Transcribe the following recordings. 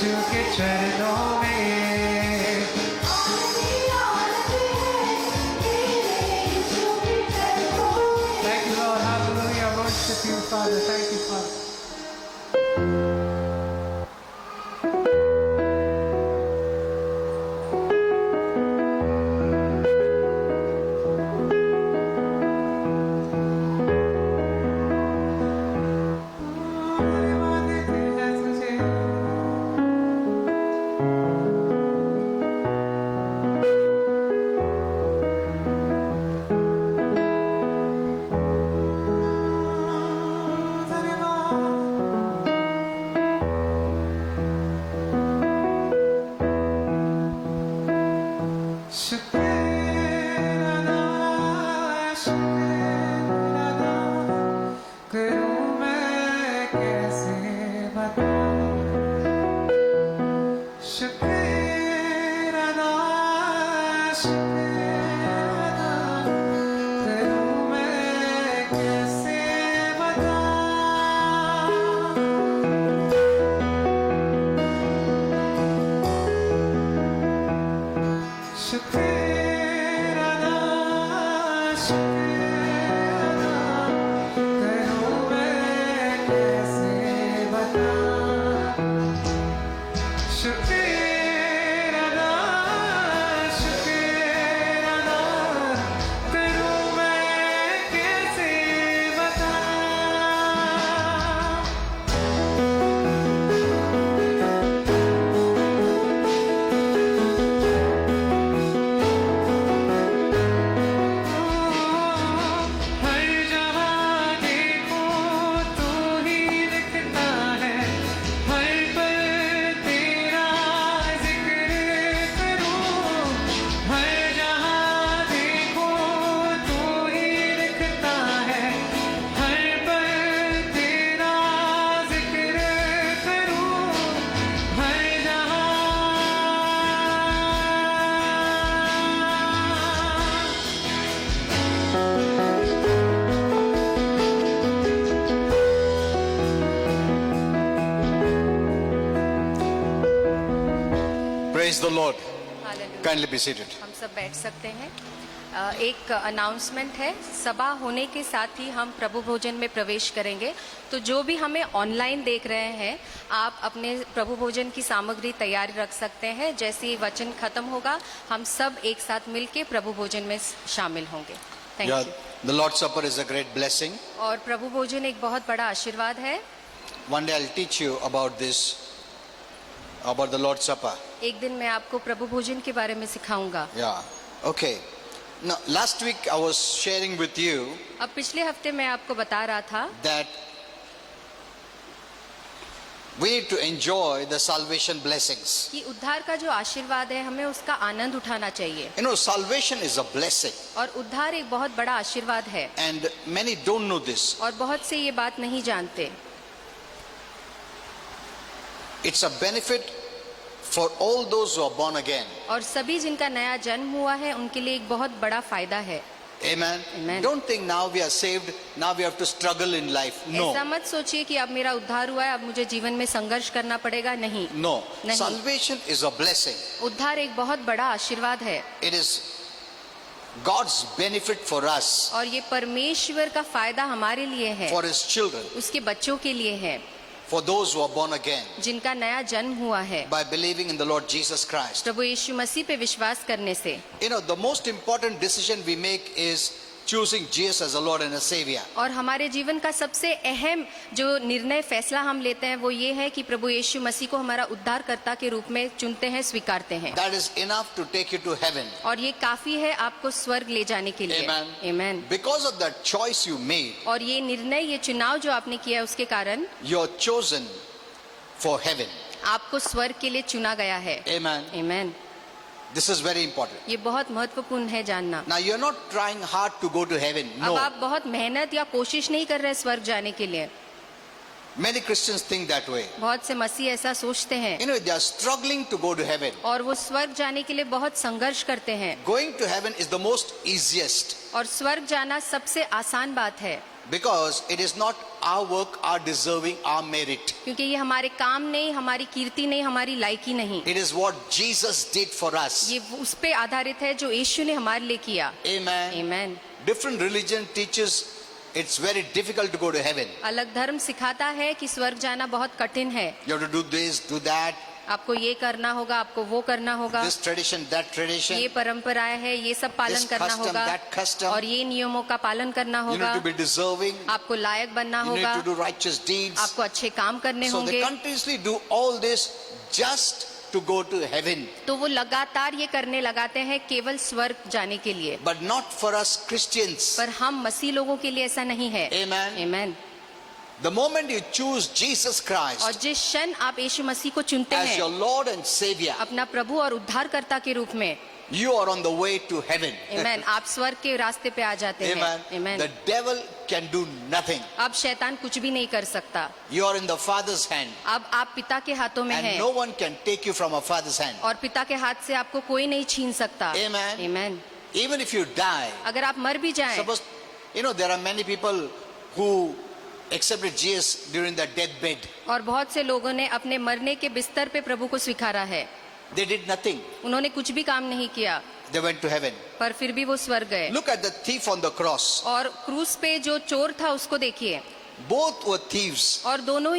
यीशु के चरणों में। Thank you, Lord. Hallelujah. Worship you, Father. Thank you, Father. Praise the Lord. Hallelujah. Kindly be seated. हम सब बैठ सकते हैं। एक अनाउंसमेंट है, सभा होने के साथ ही हम प्रभु भोजन में प्रवेश करेंगे। तो जो भी हमें ऑनलाइन देख रहे हैं, आप अपने प्रभु भोजन की सामग्री तैयारी रख सकते हैं। जैसे ही वचन खत्म होगा, हम सब एक साथ मिलके प्रभु भोजन में शामिल होंगे। Thank Yeah, you. the Lord's Supper is a great blessing. और प्रभु भोजन एक बहुत बड़ा आशीर्वाद है। One day I'll teach you about this, about the Lord's Supper. एक दिन मैं आपको प्रभु भोजन के बारे में सिखाऊंगा। Yeah. Okay. Now, last week I was sharing with you अब पिछले हफ्ते मैं आपको बता रहा था that we need to enjoy the salvation blessings. कि उद्धार का जो आशीर्वाद है, हमें उसका आनंद उठाना चाहिए। You know, salvation is a blessing, और उद्धार एक बहुत बड़ा आशीर्वाद है, and many don't know this. और बहुत से ये बात नहीं जानते। It's a benefit for all those who are born again. और सभी जिनका नया जन्म हुआ है, उनके लिए एक बहुत बड़ा फायदा है। Amen. Amen. Don't think now we are saved, now we have to struggle in life. ऐसा No. मत सोचिए कि अब मेरा उद्धार हुआ है, अब मुझे जीवन में संघर्ष करना पड़ेगा। नहीं, No. Nahi. Salvation is a blessing. उद्धार एक बहुत बड़ा आशीर्वाद है, It is God's benefit for us, और ये परमेश्वर का फायदा हमारे लिए है, for His children, उसके बच्चों के लिए है, for those who are born again जिनका नया जन्म हुआ है by believing in the Lord Jesus Christ. प्रभु यीशु मसीह पे विश्वास करने से। You know, the most important decision we make is choosing Jesus as a Lord and a Savior. और हमारे जीवन का सबसे अहम जो निर्णय फैसला हम लेते हैं, वो ये है कि प्रभु यीशु मसीह को हमारा उद्धारकर्ता के रूप में चुनते हैं, स्वीकारते हैं। That is enough to take you to heaven. और ये काफी है आपको स्वर्ग ले जाने के लिए। Amen. Amen. Because of that choice you made, और ये निर्णय, ये चुनाव जो आपने किया है, उसके कारण you're chosen for heaven. आपको स्वर्ग के लिए चुना गया है। Amen. Amen. This is very important. ये बहुत महत्वपूर्ण है जानना। Now you're not trying hard to go to heaven. अब No. आप बहुत मेहनत या कोशिश नहीं कर रहे स्वर्ग जाने के लिए। Many Christians think that way. बहुत से मसीह ऐसा सोचते हैं, You know, they are struggling to go to heaven. और वो स्वर्ग जाने के लिए बहुत संघर्ष करते हैं। Going to heaven is the most easiest. और स्वर्ग जाना सबसे आसान बात है। Because it is not our work, our deserving, our merit. क्योंकि ये हमारे काम नहीं, हमारी कीर्ति नहीं, हमारी लायकी नहीं, It is what Jesus did for us. ये उस पे आधारित है जो यीशु ने हमारे लिए किया। Amen. आमीन। Different religion teaches it's very difficult to go to heaven. अलग धर्म सिखाता है कि स्वर्ग जाना बहुत कठिन है, You have to do this, do that, आपको ये करना होगा, आपको वो करना होगा, this tradition, that tradition. ये परंपराएं है, ये सब पालन This करना custom, होगा, that custom. और ये नियमों का पालन करना You होगा, need to be deserving. आपको लायक बनना You need होगा, to do righteous deeds. आपको अच्छे काम करने So they होंगे। continuously do all this just to go to heaven. तो वो लगातार ये करने लगाते हैं केवल स्वर्ग जाने के लिए, But not for us Christians. पर हम मसीह लोगों के लिए ऐसा नहीं है। Amen. आमीन। The moment you choose Jesus और Christ जिस क्षण आप यीशु मसीह को चुनते as your हैं Lord and Savior, अपना प्रभु और उद्धारकर्ता के रूप में, you are on the way to heaven. आमीन, आप स्वर्ग के रास्ते पे आ जाते हैं। Amen. आमीन। The devil can do nothing. अब शैतान कुछ भी नहीं कर सकता, You are in the Father's hand, अब आप पिता के हाथों में and हैं, no one can take you from a Father's hand. और पिता के हाथ से आपको कोई नहीं छीन सकता। Amen. आमीन। Even if you die, अगर आप मर भी जाएं, suppose, there are many people who accepted Jesus during their deathbed. और बहुत से लोगों ने अपने मरने के बिस्तर पे प्रभु को स्वीकारा है, They did nothing. उन्होंने कुछ भी काम नहीं किया, They went to heaven. पर फिर भी वो स्वर्ग गए। Look at the thief on the cross. और क्रूस पे जो चोर था उसको देखिए, Both were thieves, और दोनों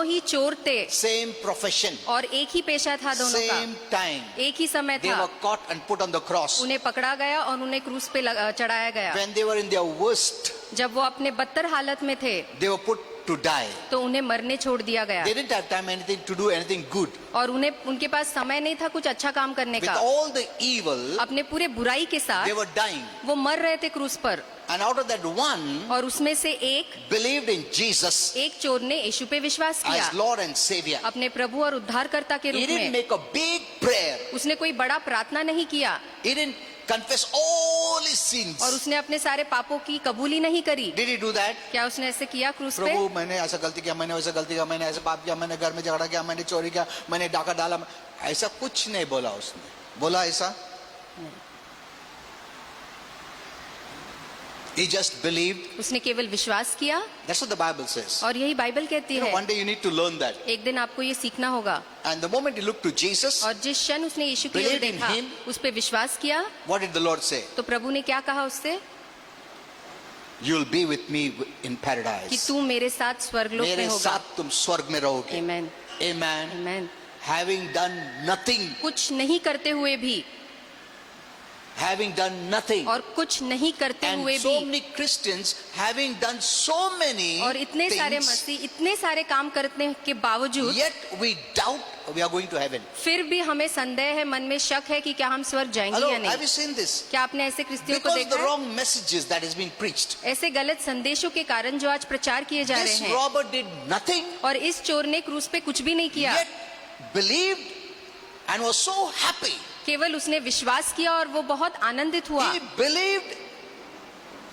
ही चोर थे, same profession, और एक ही पेशा था दोनों का, same time. एक ही समय They था। were caught and put on the cross. उन्हें पकड़ा गया और उन्हें क्रूस पे चढ़ाया गया। When they were in their worst, जब वो अपने बदतर हालत में थे they were put to die. तो उन्हें मरने छोड़ दिया गया, They didn't have time to do anything good. और उनके पास समय नहीं था कुछ अच्छा काम करने With का। all the evil, अपने पूरे बुराई के साथ they were dying. वो मर रहे थे क्रूस पर, And out of that one, और उसमें से believed in Jesus एक चोर ने यीशु पे विश्वास किया as Lord and Savior. अपने प्रभु और उद्धारकर्ता के He रूप didn't में। make a big prayer. उसने कोई बड़ा प्रार्थना नहीं किया, He didn't confess all his sins. और उसने अपने सारे पापों की कबूली नहीं करी। Did he do that? क्या उसने ऐसे किया क्रूस पे? प्रभु मैंने ऐसा गलती किया, मैंने वैसा गलती किया, मैंने ऐसा पाप किया, मैंने घर में झगड़ा किया, मैंने चोरी किया, मैंने डाका डाला, ऐसा कुछ नहीं बोला उसने। बोला ऐसा? He just believed. उसने केवल विश्वास किया, That's what the Bible says. और यही बाइबल कहती है। One day you need to learn that. एक दिन आपको ये सीखना होगा। And the moment he looked to Jesus, और जिस क्षण उसने यीशु की ओर Believed in देखा, him. उस पे विश्वास किया, what did the Lord say? तो प्रभु ने क्या कहा उससे? You'll be with me in कि paradise. तू मेरे साथ स्वर्गलोक में मेरे होगा। साथ तुम स्वर्ग में रहोगे. आमीन, Amen. आमीन। Having done nothing, कुछ नहीं करते हुए भी, having done nothing. और कुछ नहीं करते And हुए so भी, many Christians having done so many और इतने सारे things, मसीह इतने सारे काम करने के बावजूद yet we doubt we are going to heaven. फिर भी हमें संदेह है, मन में शक है कि क्या हम स्वर्ग जाएंगे Hello, या have नहीं। you seen this? क्या आपने ऐसे क्रिस्तियों को Because of देखा the है? wrong messages that has been preached. ऐसे गलत संदेशों के कारण जो आज प्रचार किए जा रहे This हैं, robber did nothing, और इस चोर ने क्रूस पे कुछ भी नहीं किया, yet believed and was so happy. केवल उसने विश्वास किया और वो बहुत आनंदित हुआ। He believed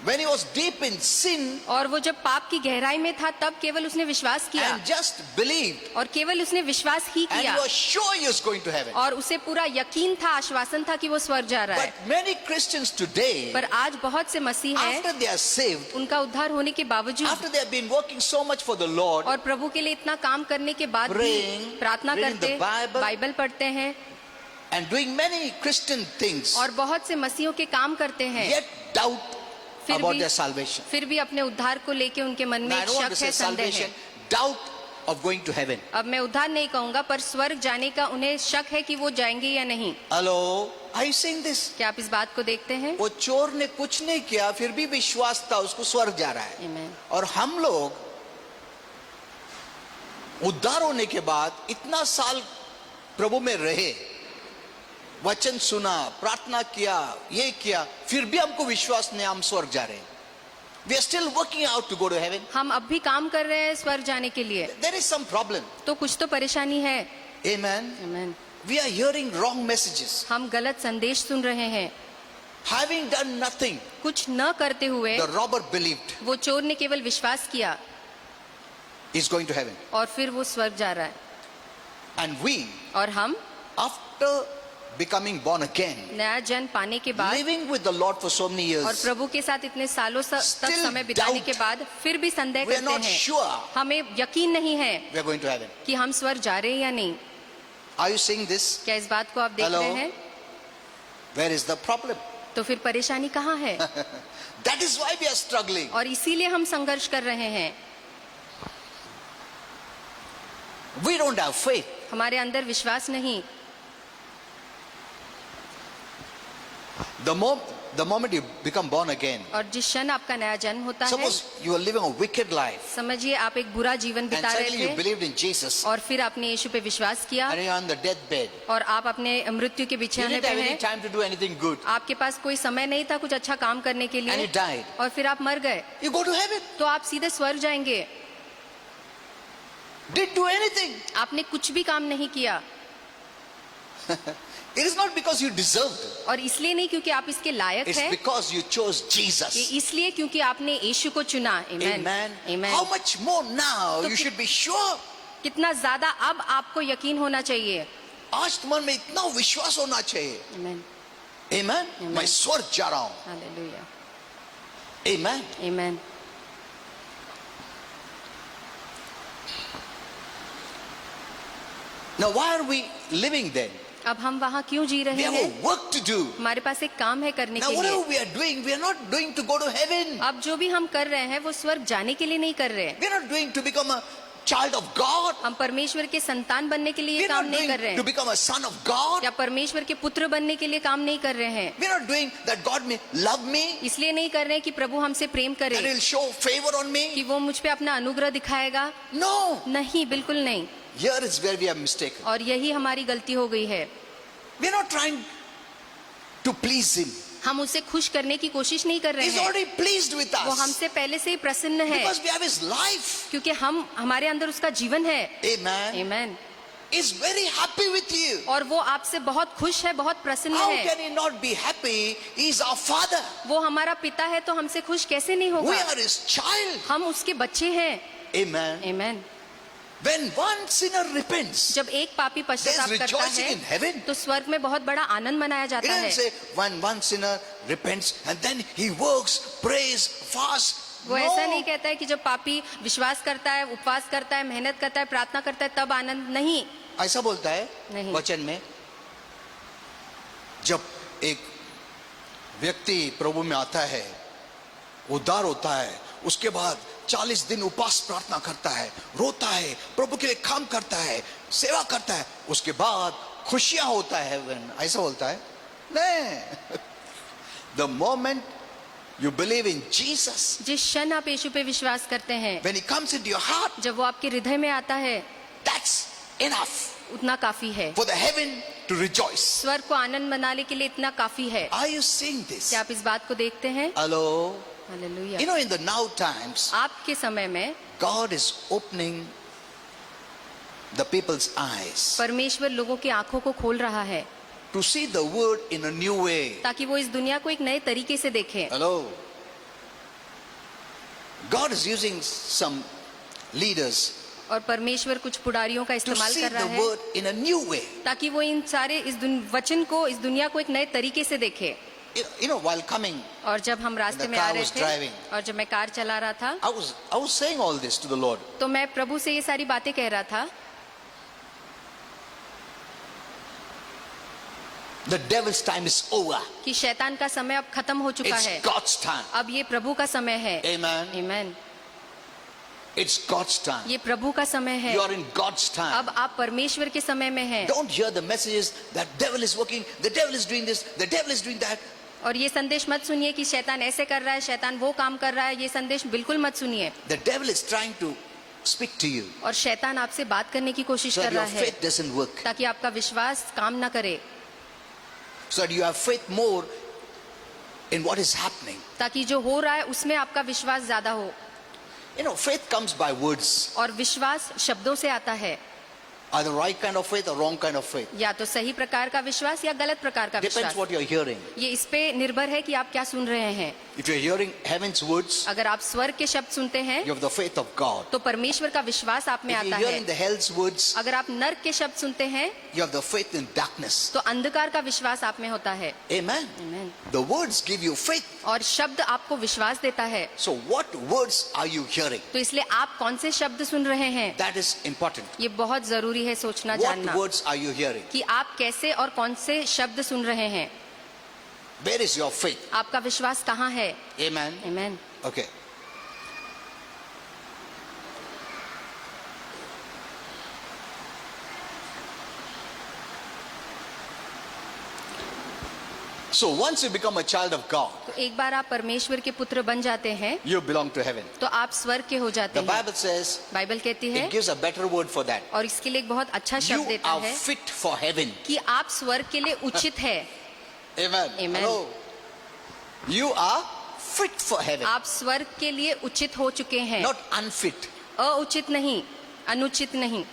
when he was deep in sin और वो जब पाप की गहराई में था तब केवल उसने विश्वास किया, and just believed, और केवल उसने विश्वास ही and किया, he was sure he was going to heaven. और उसे पूरा यकीन था, आश्वासन था कि वो स्वर्ग जा रहा है। But many Christians today, पर आज बहुत से मसीह हैं, after they are saved, उनका उद्धार होने के बावजूद after they have been working so much for the Lord, और प्रभु के लिए इतना काम करने के बाद भी Praying, प्रार्थना reading करते, the Bible, बाइबल पढ़ते हैं, and doing many Christian things, और बहुत से मसीहों के काम करते हैं, yet doubt फिर about भी their salvation. फिर भी अपने उद्धार को लेके उनके मन में Now, I एक don't want to शक say है, संदेह है। salvation, doubt of going to heaven. अब मैं उद्धार नहीं कहूंगा, पर स्वर्ग जाने का उन्हें शक है कि वो जाएंगे या नहीं। Hello, are you seeing this? क्या आप इस बात को देखते हैं? वो चोर ने कुछ नहीं किया, फिर भी विश्वास था, उसको स्वर्ग जा रहा है। Amen. और हम लोग उद्धार होने के बाद इतना साल प्रभु में रहे, वचन सुना, प्रार्थना किया, ये किया, फिर भी हमको विश्वास नहीं, हम स्वर्ग जा रहे हैं। We are still working out to go to heaven. हम अब भी काम कर रहे हैं स्वर्ग जाने के लिए, There is some problem. तो कुछ तो परेशानी है। Amen. Amen. We are hearing wrong messages. हम गलत संदेश सुन रहे हैं। Having done nothing, कुछ न करते हुए the robber believed वो चोर ने केवल विश्वास किया, is going to heaven. और फिर वो स्वर्ग जा रहा है। And we, और हम after becoming born again, नया जन्म पाने के बाद living with the Lord for so many और years, प्रभु के साथ इतने सालों तक Still समय बिताने doubt. के बाद फिर भी संदेह we are करते not हैं, sure हमें यकीन नहीं है we are going to heaven. कि हम स्वर्ग जा रहे हैं या नहीं। Are you seeing this? क्या इस बात को आप देख Hello? रहे हैं? Where is the problem? तो फिर परेशानी कहाँ है? That is why we are struggling. और इसीलिए हम संघर्ष कर रहे हैं। We don't have faith. हमारे अंदर विश्वास नहीं। The moment you become born again, और जिस क्षण आपका नया जन्म होता है, suppose you are living a wicked life समझिए आप एक बुरा जीवन and बिता suddenly you रहे थे believed in Jesus और फिर आपने यीशु पे विश्वास किया and you are on the deathbed. और आप अपने मृत्यु के You बिछाने didn't पे have any हैं, time to do anything good आपके पास कोई समय नहीं था कुछ अच्छा काम करने के and लिए you died. और फिर आप मर गए, You go to heaven. तो आप सीधे स्वर्ग जाएंगे। Didn't do anything. आपने कुछ भी काम नहीं किया It is not because you deserved. और इसलिए नहीं क्योंकि आप इसके लायक It's हैं, because you chose ये Jesus. इसलिए क्योंकि आपने यीशु को चुना। Amen. Amen. How much more now? तो You should be sure. कितना ज्यादा अब आपको यकीन होना चाहिए। आज तुम्हारे में इतना विश्वास होना चाहिए। Amen. Amen. Amen. मैं स्वर्ग जा रहा हूँ। Hallelujah. Amen. Amen. Now why are we living then? अब हम वहाँ क्यों जी We रहे have हैं? a work to do. हमारे पास एक काम है करने Now के लिए। whatever we are doing, we are not doing to go to heaven. अब जो भी हम कर रहे हैं वो स्वर्ग जाने के लिए नहीं कर रहे हैं। We are not doing to become a child of God. हम परमेश्वर के संतान बनने के लिए We ये are काम not नहीं कर रहे doing to हैं, become a son of God. या परमेश्वर के पुत्र बनने के लिए काम नहीं कर रहे हैं। We are not doing that God may love me, इसलिए नहीं कर रहे हैं कि प्रभु हमसे प्रेम that करे, He will show favor on कि me. वो मुझ पे अपना अनुग्रह दिखाएगा। No. नहीं, बिल्कुल नहीं। Here is where we are mistaken. और यही हमारी गलती हो गई है। We are not trying to please Him. हम उसे खुश करने की कोशिश नहीं कर रहे He's हैं, already pleased with वो us हमसे पहले से ही प्रसन्न है, because we have His life. क्योंकि हमारे अंदर उसका जीवन है। Amen. Amen. He's very happy with you. और वो आपसे बहुत खुश है, बहुत प्रसन्न How है। can He not be happy? He's our Father. वो हमारा पिता है तो हमसे खुश कैसे नहीं We होगा? are His child. हम उसके बच्चे हैं। Amen. Amen. When one sinner repents, जब एक पापी पश्चाताप there's करता rejoicing in है heaven. तो स्वर्ग में बहुत बड़ा आनंद मनाया It जाता doesn't है। say when one sinner repents and then he works, prays, fasts. वो ऐसा नहीं No. कहता है कि जब पापी विश्वास करता है, उपवास करता है, मेहनत करता है, प्रार्थना करता है तब आनंद, नहीं। ऐसा बोलता है नहीं। वचन में। जब एक व्यक्ति प्रभु में आता है, उद्धार होता है, उसके बाद 40 दिन उपवास प्रार्थना करता है, रोता है, प्रभु के लिए काम करता है, सेवा करता है, उसके बाद खुशियां होता है heaven, ऐसा बोलता है नहीं। The moment you believe in Jesus, जिस क्षण आप यीशु पे विश्वास करते हैं, when He comes into your heart, जब वो आपके हृदय में आता है, that's enough उतना काफी है। for the heaven to rejoice. स्वर्ग को आनंद मनाने के लिए इतना काफी है। Are you seeing this? क्या आप इस बात को देखते हैं? Hello. Hallelujah. You know, in the now times, आपके समय में God is opening the people's eyes परमेश्वर लोगों की आंखों को खोल रहा है to see the word in a new way. ताकि वो इस दुनिया को एक नए तरीके से देखें। Hello. God is using some leaders और परमेश्वर कुछ पुडारियों का to इस्तेमाल see कर रहा the है word in a new way. ताकि वो इन सारे वचन को इस दुनिया को एक नए तरीके से देखे। You know, while coming, और जब हम रास्ते And the में आ car रहे was थे driving. और जब मैं कार चला रहा था I was saying all this to the Lord. तो मैं प्रभु से ये सारी बातें कह रहा था। The devil's time is over. कि शैतान का समय अब खत्म हो चुका It's है, God's time. अब ये प्रभु का समय है। Amen. आमीन। It's God's time. ये प्रभु का समय है। You are in God's time. अब आप परमेश्वर के समय में हैं। Don't hear the messages that devil is working, the devil is doing this, the devil is doing that. और ये संदेश मत सुनिए कि शैतान ऐसे कर रहा है, शैतान वो काम कर रहा है। ये संदेश बिल्कुल मत सुनिए। The devil is trying to speak to you और शैतान आपसे बात करने की कोशिश so कर that your रहा है faith doesn't work, ताकि आपका विश्वास काम ना करे, so that you have faith more in what is happening. ताकि जो हो रहा है उसमें आपका विश्वास ज्यादा हो। You know, faith comes by words. और विश्वास शब्दों से आता है, Either right kind of faith or wrong kind of faith. या तो सही प्रकार का विश्वास या गलत प्रकार का Depends विश्वास। what you're hearing. ये इस पे निर्भर है कि आप क्या सुन रहे हैं। If you're hearing heaven's words, अगर आप स्वर्ग के शब्द सुनते हैं you have the faith of God. तो परमेश्वर का विश्वास आप में If आता you're है। hearing the hell's words, अगर आप नर्क के शब्द सुनते हैं you have the faith in darkness. तो अंधकार का विश्वास आप में होता है। Amen. Amen. The words give you faith. और शब्द आपको विश्वास देता है। So what words are you hearing? तो इसलिए आप कौन से शब्द सुन रहे हैं, That is important. ये बहुत जरूरी है सोचना What जानना words are you hearing? कि आप कैसे और कौन से शब्द सुन रहे हैं। Where is your faith? आपका विश्वास कहाँ है? Amen. Amen. Okay. So once you become a child of God, तो एक बार आप परमेश्वर के पुत्र बन जाते हैं you belong to heaven. तो आप स्वर्ग के हो जाते The हैं। Bible says, बाइबल कहती है it gives a better word for that. और इसके लिए एक बहुत अच्छा शब्द You देता are है fit for heaven. कि आप स्वर्ग के लिए उचित है। Amen. Amen. Hello. You are fit for heaven. आप स्वर्ग के लिए उचित हो चुके हैं, Not unfit. अउचित नहीं, अनुचित नहीं।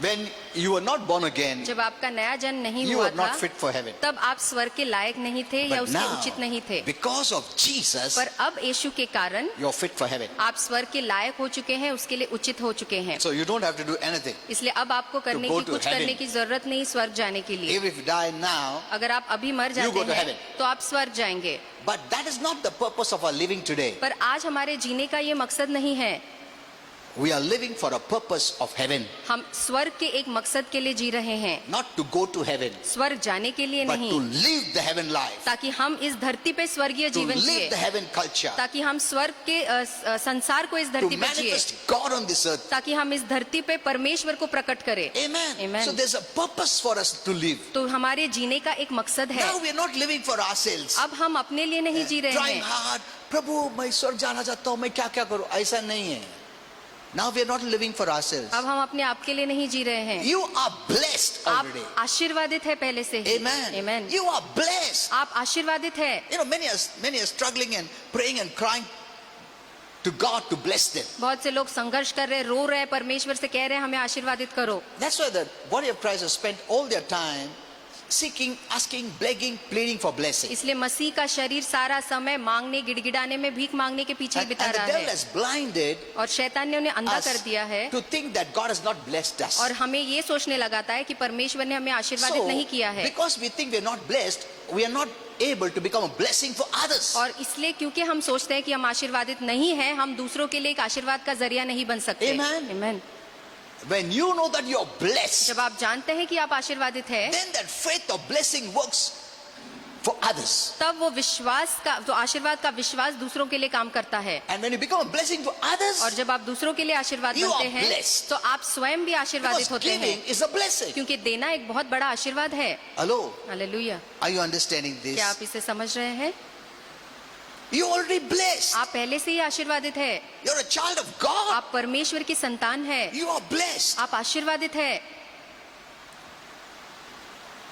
When you were not born again, जब आपका नया जन्म नहीं you हुआ were not था fit for heaven. तब आप स्वर्ग के लायक नहीं थे या But उसके now, उचित नहीं थे, because of Jesus, पर अब यीशु के कारण you're fit for heaven. आप स्वर्ग के लायक हो चुके हैं, उसके लिए उचित हो चुके हैं। So you don't have to do anything. इसलिए अब आपको करने go की to कुछ heaven. करने की जरूरत नहीं स्वर्ग जाने के लिए। Even if you die now, अगर आप अभी मर You go जाते to हैं heaven. तो आप स्वर्ग जाएंगे। but that is not the purpose of our living today. पर आज हमारे जीने का ये मकसद नहीं है। We are living for a purpose of heaven, हम स्वर्ग के एक मकसद के लिए जी रहे हैं, not to go to heaven, स्वर्ग जाने के लिए but नहीं, to live the heaven life, ताकि हम इस धरती पे स्वर्गीय to जीवन जिए, live the heaven culture, ताकि हम स्वर्ग के संसार को इस to धरती पे जिए, manifest God on this earth. ताकि हम इस धरती पे परमेश्वर को प्रकट करें। Amen. Amen. So there's a purpose for us to live. तो हमारे जीने का एक मकसद है। Now we are not living for ourselves. अब हम अपने लिए नहीं जी रहे Trying हैं। hard. प्रभु मैं स्वर्ग जाना चाहता हूँ, मैं क्या क्या करूँ, ऐसा नहीं है. Now we are not living for ourselves. अब हम अपने आप के लिए नहीं जी रहे हैं। You are blessed already. आप आशीर्वादित है पहले से ही। Amen. Amen. You are blessed. आप आशीर्वादित है। You know, many are struggling and praying and crying to God to bless them. बहुत से लोग संघर्ष कर रहे, रो रहे, परमेश्वर से कह रहे हैं हमें आशीर्वादित करो। That's why the body of Christ has spent all their time seeking, asking, begging, pleading for blessing. इसलिए मसीह का शरीर सारा समय मांगने, गिड़गिड़ाने में, भीख मांगने के पीछे ही And बिता the रहा devil है। has blinded और शैतान ने उन्हें अंधा us कर दिया है to think that God has not blessed us. और हमें ये सोचने लगाता है कि परमेश्वर ने हमें आशीर्वादित So, नहीं किया है। because we think we are not blessed, we are not able to become a blessing for others. और इसलिए क्योंकि हम सोचते हैं कि हम आशीर्वादित नहीं हैं, हम दूसरों के लिए एक आशीर्वाद का जरिया नहीं बन सकते। Amen. Amen. When you know that you are blessed, जब आप जानते हैं कि आप आशीर्वादित हैं, then that faith of blessing works for others. तब वो विश्वास का, तो आशीर्वाद का विश्वास दूसरों के लिए काम करता है। And when you become a blessing for others, और जब आप दूसरों के लिए आशीर्वाद You बनते are हैं, blessed. तो आप स्वयं भी आशीर्वादित because होते giving हैं, is a blessing. क्योंकि देना एक बहुत बड़ा आशीर्वाद है। Hello, hallelujah. are you understanding this? क्या आप इसे समझ रहे हैं? You already blessed. आप पहले से ही आशीर्वादित है। You're a child of God. आप परमेश्वर की संतान है। You are blessed. आप आशीर्वादित है।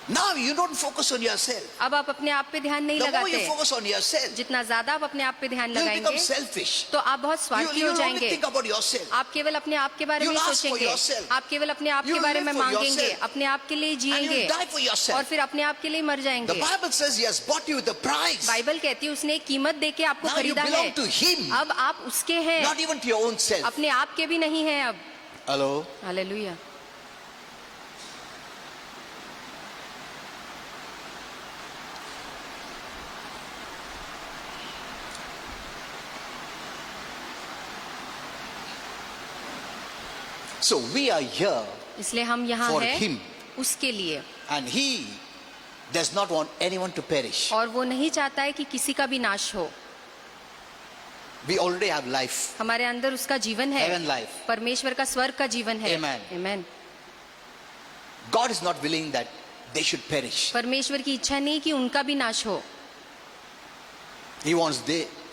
Now you don't focus on yourself. अब आप अपने आप पे ध्यान नहीं The more you लगाते। focus on yourself, जितना ज्यादा आप अपने आप पे ध्यान you'll become लगाएंगे, selfish. तो आप बहुत You, स्वार्थी हो you'll only जाएंगे। think about yourself. आप केवल अपने आप के बारे में You'll ही ask for सोचेंगे। yourself. आप केवल अपने आप के You'll बारे live में for मांगेंगे, yourself. अपने आप के लिए And जिएंगे you'll die for और yourself. फिर अपने आप के लिए मर The जाएंगे। Bible says He has bought you with a price. Bible कहती है उसने एक कीमत दे के आपको Now you खरीदा है। belong to Him, अब आप उसके हैं, not even to your own self. अपने आप के भी नहीं हैं अब। Hello. Hallelujah. So we are here, इसलिए हम यहाँ For हैं him. उसके लिए, and He does not want anyone to perish. और वो नहीं चाहता है कि किसी का भी नाश हो। We already have life, हमारे अंदर उसका जीवन है, heaven life. परमेश्वर का स्वर्ग का जीवन है। Amen. Amen. God is not willing that they should perish. परमेश्वर की इच्छा नहीं कि उनका भी नाश हो, He wants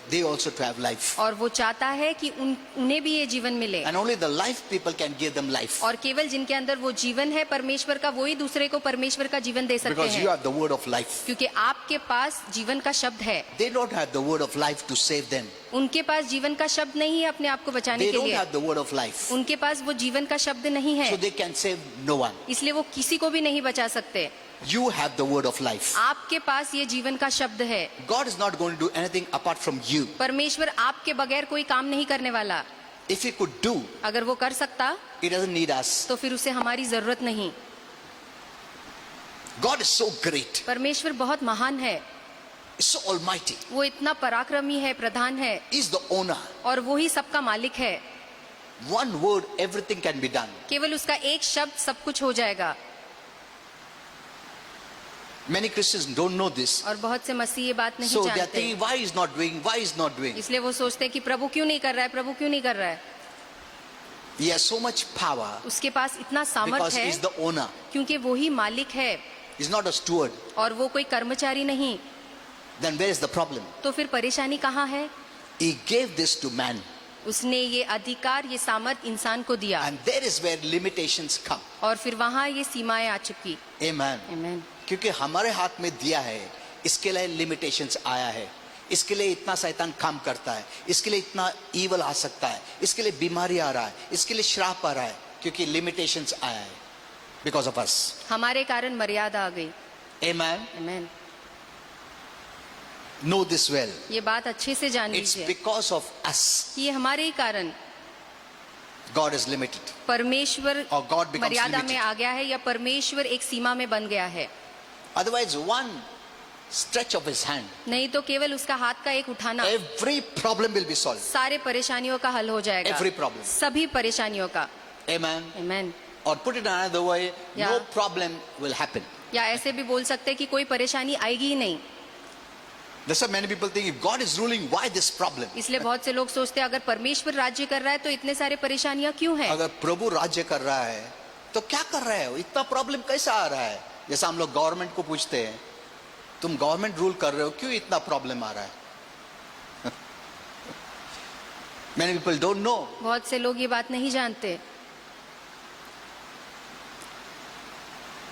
they also to have life. और वो चाहता है कि उन्हें भी ये जीवन मिले। And only the life people can give them life. और केवल जिनके अंदर वो जीवन है परमेश्वर का, वही दूसरे को परमेश्वर का जीवन दे सकते Because you हैं, have the word of life. क्योंकि आपके पास जीवन का शब्द है। They don't have the word of life to save them. उनके पास जीवन का शब्द नहीं है अपने आप को बचाने They के don't लिए। have the word of life. उनके पास वो जीवन का शब्द नहीं है, So they can save no one. इसलिए वो किसी को भी नहीं बचा सकते। You have the word of life. आपके पास ये जीवन का शब्द है। God is not going to do anything apart from you. परमेश्वर आपके बगैर कोई काम नहीं करने वाला। If he could do, अगर वो कर सकता he doesn't need us. तो फिर उसे हमारी जरूरत नहीं। God is so great. परमेश्वर बहुत महान है, He's so almighty. वो इतना पराक्रमी है, प्रधान है, He's the owner. और वो ही सबका मालिक है। One word, everything can be done. केवल उसका एक शब्द सब कुछ हो जाएगा। Many Christians don't know this. और बहुत से मसीह ये बात नहीं So they are जानते, thinking, why is not doing? Why is not doing? इसलिए वो सोचते हैं कि प्रभु क्यों नहीं कर रहा है, प्रभु क्यों नहीं कर रहा है। He has so much power उसके पास इतना because सामर्थ्य he's है the owner. क्योंकि वो ही मालिक है He's not a steward. और वो कोई कर्मचारी नहीं। Then where is the problem? तो फिर परेशानी कहाँ है? He gave this to man. उसने ये अधिकार, ये सामर्थ इंसान को दिया, And there is where limitations come. और फिर वहाँ ये सीमाएं आ चुकी। Amen. आमीन। क्योंकि हमारे हाथ में दिया है, इसके लिए लिमिटेशंस आया है, इसके लिए इतना शैतान काम करता है, इसके लिए इतना ईवल आ सकता है, इसके लिए बीमारी आ रहा है, इसके लिए श्राप आ रहा है, क्योंकि लिमिटेशंस आया है बिकॉज ऑफ अस। हमारे कारण मर्यादा आ गई। Amen. आमीन। Know this well. ये बात अच्छे से जान It's लीजिए because of us कि ये हमारे ही कारण God is limited. परमेश्वर Or God becomes मर्यादा limited. में आ गया है, या परमेश्वर एक सीमा में बन गया है। Otherwise, one stretch of his hand, नहीं तो केवल उसका हाथ का एक उठाना every problem will be solved. सारे परेशानियों का हल हो जाएगा। Every problem. सभी परेशानियों का। Amen. आमीन। Or put it another way, Yeah. no problem will happen. या ऐसे भी बोल सकते हैं कि कोई परेशानी आएगी ही नहीं। That's why many people think if God is ruling, why this problem? इसलिए बहुत से लोग सोचते हैं अगर परमेश्वर राज्य कर रहा है तो इतने सारे परेशानियां क्यों हैं? अगर प्रभु राज्य कर रहा है तो क्या कर रहा है, इतना प्रॉब्लम कैसा आ रहा है? जैसा हम लोग गवर्नमेंट को पूछते हैं, तुम गवर्नमेंट रूल कर रहे हो, क्यों इतना प्रॉब्लम आ रहा है? Many people don't know. बहुत से लोग ये बात नहीं जानते।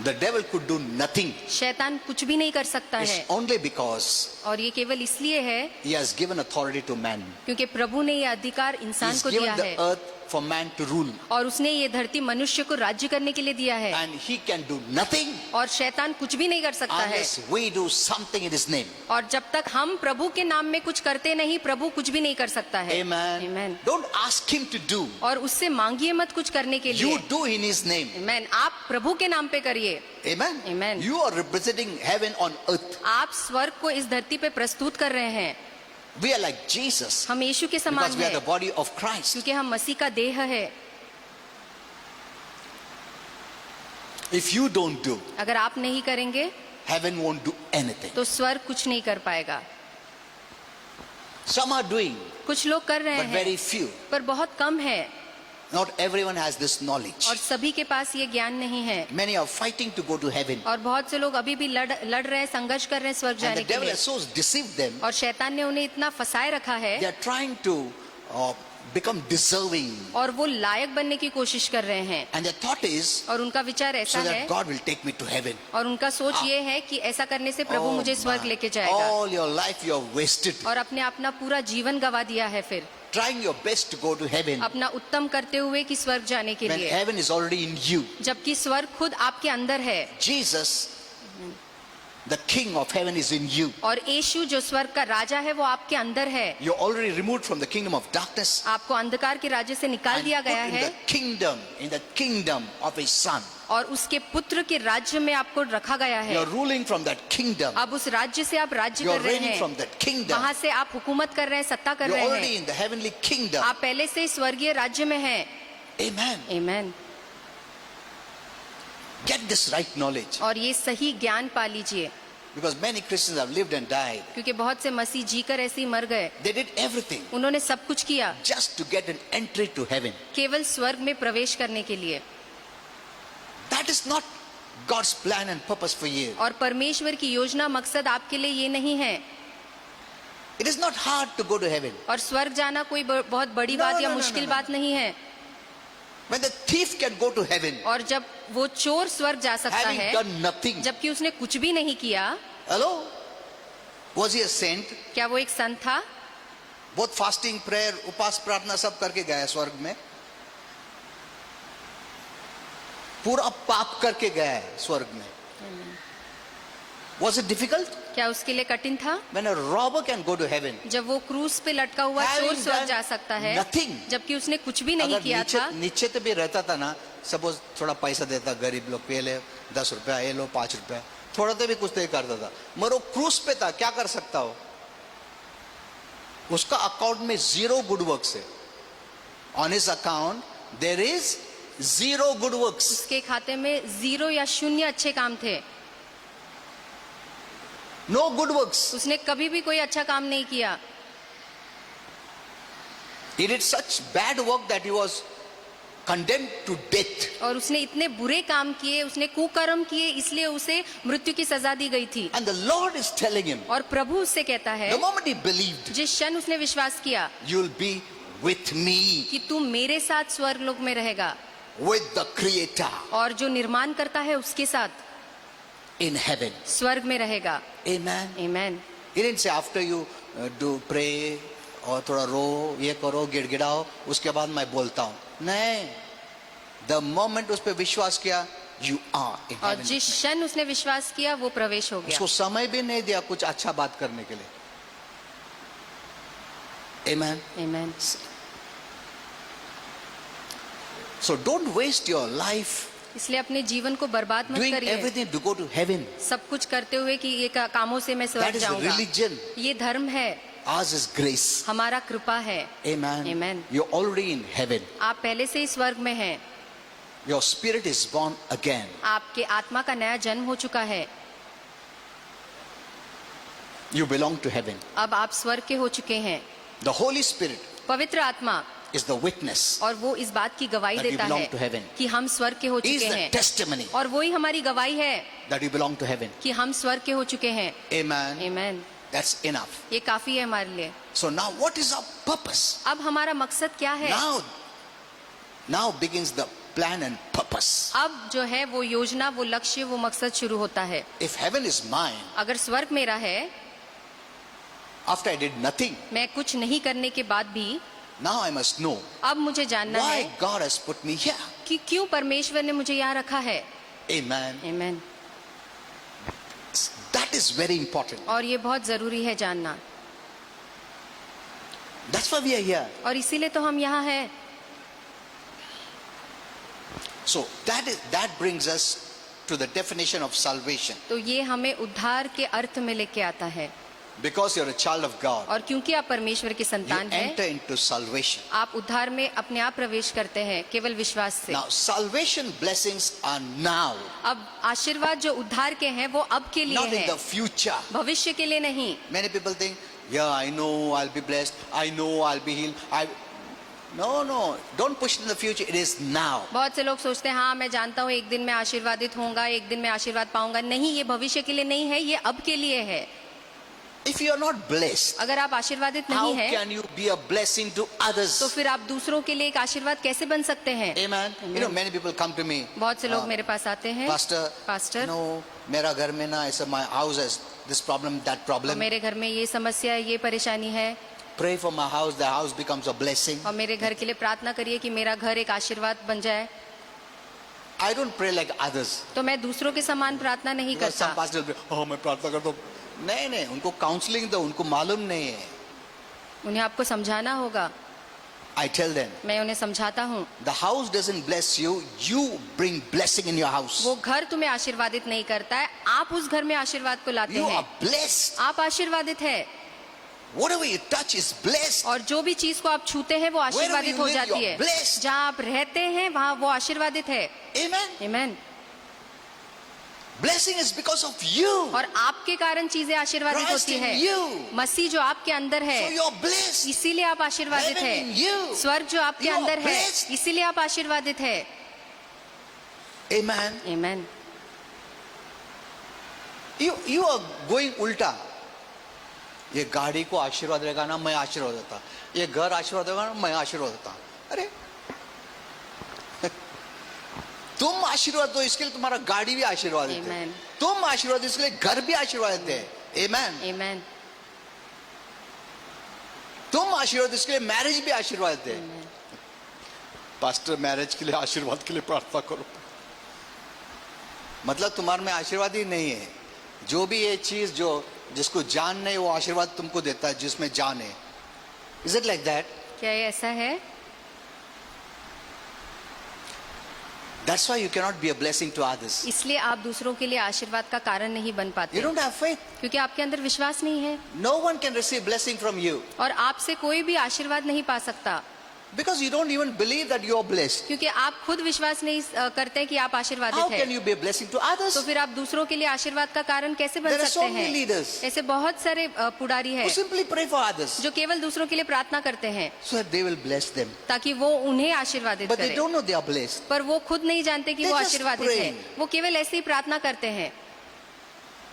The devil could do nothing. शैतान कुछ भी नहीं कर सकता It's है, only because और ये केवल इसलिए है he has given authority to man. क्योंकि प्रभु ने ये अधिकार इंसान He's को दिया given है, the earth for man to rule. और उसने ये धरती मनुष्य को राज्य करने के लिए दिया है, And he can do nothing और शैतान कुछ भी नहीं कर सकता है। unless we do something in his name. और जब तक हम प्रभु के नाम में कुछ करते नहीं, प्रभु कुछ भी नहीं कर सकता है। Amen. Amen. Don't ask him to do. और उससे मांगिए मत कुछ करने के लिए। You do in his name. Amen. आप प्रभु के नाम पे करिए। Amen. Amen. You are representing heaven on earth. आप स्वर्ग को इस धरती पे प्रस्तुत कर रहे हैं। We are like Jesus हम यीशु के समान because we are हैं, the body of Christ. क्योंकि हम मसीह का देह है। If you don't do, अगर आप नहीं करेंगे heaven won't do anything. तो स्वर्ग कुछ नहीं कर पाएगा। Some are doing, कुछ लोग कर रहे but हैं, very few. पर बहुत कम है, Not everyone has this knowledge. और सभी के पास ये ज्ञान नहीं है। Many are fighting to go to heaven. और बहुत से लोग अभी भी लड़ रहे हैं, संघर्ष कर रहे हैं स्वर्ग And जाने the के devil लिए, has so deceived them. और शैतान ने उन्हें इतना फंसाए रखा है, They are trying to become deserving. और वो लायक बनने की कोशिश कर रहे हैं, And their thought is, और उनका विचार ऐसा so है, that God will take me to heaven. और उनका सोच ये है कि ऐसा करने से प्रभु Oh मुझे स्वर्ग my. लेके जाएगा, All your life you have wasted. और अपने अपना पूरा जीवन गवा दिया है, फिर Trying your best to go to heaven अपना उत्तम करते हुए कि स्वर्ग जाने के when लिए, heaven is already in you. जबकि स्वर्ग खुद आपके अंदर है, Jesus, the King of heaven, is in you. और यीशु जो स्वर्ग का राजा है वो आपके अंदर है। You're already removed from the kingdom of darkness आपको अंधकार के राज्य से निकाल and दिया put गया in है, the kingdom of his son. और उसके पुत्र के राज्य में आपको रखा गया है। You're ruling from that kingdom. अब उस राज्य से आप राज्य You're कर रहे reigning from हैं, that kingdom. वहां से आप हुकूमत कर रहे हैं, सत्ता कर You're रहे already हैं, in the heavenly kingdom. आप पहले से ही स्वर्गीय राज्य में हैं। Amen. आमीन। Get this right knowledge. और ये सही ज्ञान पा लीजिए, Because many Christians have lived and died. क्योंकि बहुत से मसीह जीकर ऐसे ही मर गए। They did everything उन्होंने सब कुछ किया just to get an entry to heaven. केवल स्वर्ग में प्रवेश करने के लिए, That is not God's plan and purpose for you. और परमेश्वर की योजना मकसद आपके लिए ये नहीं है। It is not hard to go to heaven. और स्वर्ग जाना कोई बहुत बड़ी बात या no, मुश्किल no. बात नहीं है। When the thief can go to heaven, और जब वो चोर स्वर्ग जा सकता having है done nothing. जबकि उसने कुछ भी नहीं किया, Hello? Was he a saint? क्या वो एक संत था? बहुत फास्टिंग, प्रेयर, उपास, प्रार्थना सब करके गया स्वर्ग में, पूरा पाप करके गया है स्वर्ग में, Was it difficult? क्या उसके लिए कठिन था? When a robber can go to heaven, जब वो क्रूज पे लटका हुआ Having चोर स्वर्ग done जा सकता है, nothing. जबकि उसने कुछ भी नहीं अगर किया नीचे था। नीचे तो भी रहता था ना, सपोज थोड़ा पैसा देता गरीब लोग पे ले 10 रुपया, ये लो 5 रुपया, थोड़ा तो भी कुछ नहीं करता था, मगर वो क्रूज पे था, क्या कर सकता हो? उसका अकाउंट में 0 गुड वर्क्स है. On his account there is 0 good works. उसके खाते में 0 या 0 अच्छे काम थे। No good works. उसने कभी भी कोई अच्छा काम नहीं किया। He did such bad work that he was condemned to death. और उसने इतने बुरे काम किए, उसने कुकर्म किए, इसलिए उसे मृत्यु की सजा दी गई थी। And the Lord is telling him, और प्रभु उससे कहता है, the moment he believed, जिस क्षण उसने विश्वास किया you'll be with me, कि तू मेरे साथ स्वर्ग लोक में रहेगा with the Creator और जो निर्माण करता है उसके साथ in heaven. स्वर्ग में रहेगा। Amen. Amen. He didn't say after you do pray और थोड़ा रो, ये करो, गिड़गिड़ाओ, उसके बाद मैं बोलता हूँ. नहीं. The moment उस पे विश्वास किया, you are in और heaven. जिस क्षण उसने विश्वास किया वो प्रवेश हो गया। उसको समय भी नहीं दिया कुछ अच्छा बात करने के लिए. Amen. Amen. So don't waste your life इसलिए अपने जीवन को बर्बाद मत doing करिए, everything to go to heaven. सब कुछ करते हुए कि ये कामों से मैं That स्वर्ग is जाऊंगा। religion. ये धर्म है, Ours is grace. हमारा कृपा है। Amen. Amen. You're already in heaven. आप पहले से ही स्वर्ग में हैं। Your spirit is born again. आपके आत्मा का नया जन्म हो चुका है। You belong to heaven. अब आप स्वर्ग के हो चुके हैं। The Holy Spirit पवित्र आत्मा is the witness. और वो इस बात की गवाही That you देता belong है to heaven. कि हम स्वर्ग के हो He is चुके the हैं, testimony और वही हमारी गवाही है that you belong to heaven. कि हम स्वर्ग के हो चुके हैं। Amen. आमेन। That's enough. ये काफी है हमारे लिए। So now what is our purpose? अब हमारा मकसद क्या है? Now begins the plan and purpose. अब जो है वो योजना, वो लक्ष्य, वो मकसद शुरू होता है। If heaven is mine, अगर स्वर्ग मेरा है, after I did nothing, मैं कुछ नहीं करने के बाद भी, now I must know अब मुझे जानना why है God has put me here. कि क्यों परमेश्वर ने मुझे यहाँ रखा है। Amen. Amen. That is very important. और ये बहुत जरूरी है जानना, That's why we are here. और इसीलिए तो हम यहाँ हैं। So that brings us to the definition of salvation. तो ये हमें उद्धार के अर्थ में लेके आता है। Because you're a child of God, और क्योंकि आप परमेश्वर के you संतान enter हैं, into salvation. आप उद्धार में अपने आप प्रवेश करते हैं केवल विश्वास से। Now, salvation blessings are now, अब आशीर्वाद जो उद्धार के हैं वो अब के लिए not in है, the future. भविष्य के लिए नहीं। Many people think, yeah, I know I'll be blessed. I know I'll be healed. No, don't push it in the future. It is now. बहुत से लोग सोचते हैं हाँ मैं जानता हूँ एक दिन मैं आशीर्वादित होऊंगा, एक दिन मैं आशीर्वाद पाऊंगा। नहीं, ये भविष्य के लिए नहीं है, ये अब के लिए है। If you are not blessed, अगर आप आशीर्वादित how नहीं है can you be a blessing to others? तो फिर आप दूसरों के लिए एक आशीर्वाद कैसे बन सकते हैं? Amen. You know, many people come to me, बहुत से लोग मेरे पास आते हैं, Pastor, no, मेरा घर में ना ऐसा, my house has this problem, that problem. मेरे घर में ये समस्या है, ये परेशानी है, Pray for my house, the house becomes a blessing. और मेरे घर के लिए प्रार्थना करिए कि मेरा घर एक आशीर्वाद बन जाए। I don't pray like others. तो मैं दूसरों के समान प्रार्थना नहीं Because some करता। pastors will be, oh, मैं प्रार्थना करता हूँ. नहीं, उनको काउंसलिंग दो, उनको मालूम नहीं है. उन्हें आपको समझाना होगा। I tell them, मैं उन्हें समझाता हूँ, the house doesn't bless you, you bring blessing in your house. वो घर तुम्हें आशीर्वादित नहीं करता है, आप उस घर में आशीर्वाद को लाते You हैं। are blessed. आप आशीर्वादित है, Whatever you touch is blessed. और जो भी चीज को आप छूते हैं वो आशीर्वादित you हो live, जाती you are है। blessed. जहाँ आप रहते हैं वहाँ वो आशीर्वादित है। Amen. Amen. Blessing is because of you. और आपके कारण चीजें आशीर्वादित Christ होती in है। you. मसीह जो आपके अंदर है, So you're blessed. इसीलिए आप आशीर्वादित Heaven in you. है। स्वर्ग जो आपके You are अंदर है, blessed. इसीलिए आप आशीर्वादित है। Amen. Amen. You are going उल्टा. ये गाड़ी को आशीर्वाद देगा ना, मैं आशीर्वाद देता. ये घर आशीर्वाद देगा ना, मैं आशीर्वाद देता. अरे तुम आशीर्वाद दो, इसके लिए तुम्हारा गाड़ी भी आशीर्वाद देते हैं. Amen. तुम आशीर्वाद दो, इसके लिए घर भी आशीर्वाद देते हैं. Amen. आमेन। तुम आशीर्वाद दो, इसके लिए मैरिज भी आशीर्वाद देते हैं. पास्टर मैरिज के लिए आशीर्वाद के लिए प्रार्थना करो. मतलब तुम्हारे में आशीर्वाद ही नहीं है. जो भी ये चीज जो जिसको जान नहीं वो आशीर्वाद तुमको देता है जिसमें जान है. Is it like that? क्या ये ऐसा है? That's why you cannot be a blessing to others. इसलिए आप दूसरों के लिए आशीर्वाद का कारण नहीं बन You पाते, don't have faith. क्योंकि आपके अंदर विश्वास नहीं है No one can receive blessing from you और आपसे कोई भी आशीर्वाद नहीं पा सकता, because you don't even believe that you are blessed. क्योंकि आप खुद विश्वास नहीं करते कि आप How आशीर्वादित can हैं. you be a blessing to others? तो फिर आप दूसरों के लिए आशीर्वाद का कारण कैसे बन There are सकते so many हैं? leaders ऐसे बहुत सारे पुडारी है who simply pray for others जो केवल दूसरों के लिए प्रार्थना करते हैं so that they will bless them. ताकि वो उन्हें आशीर्वादित But they करे, don't know they are blessed. पर वो खुद नहीं जानते कि They वो just आशीर्वादित pray. है. वो केवल ऐसे ही प्रार्थना करते हैं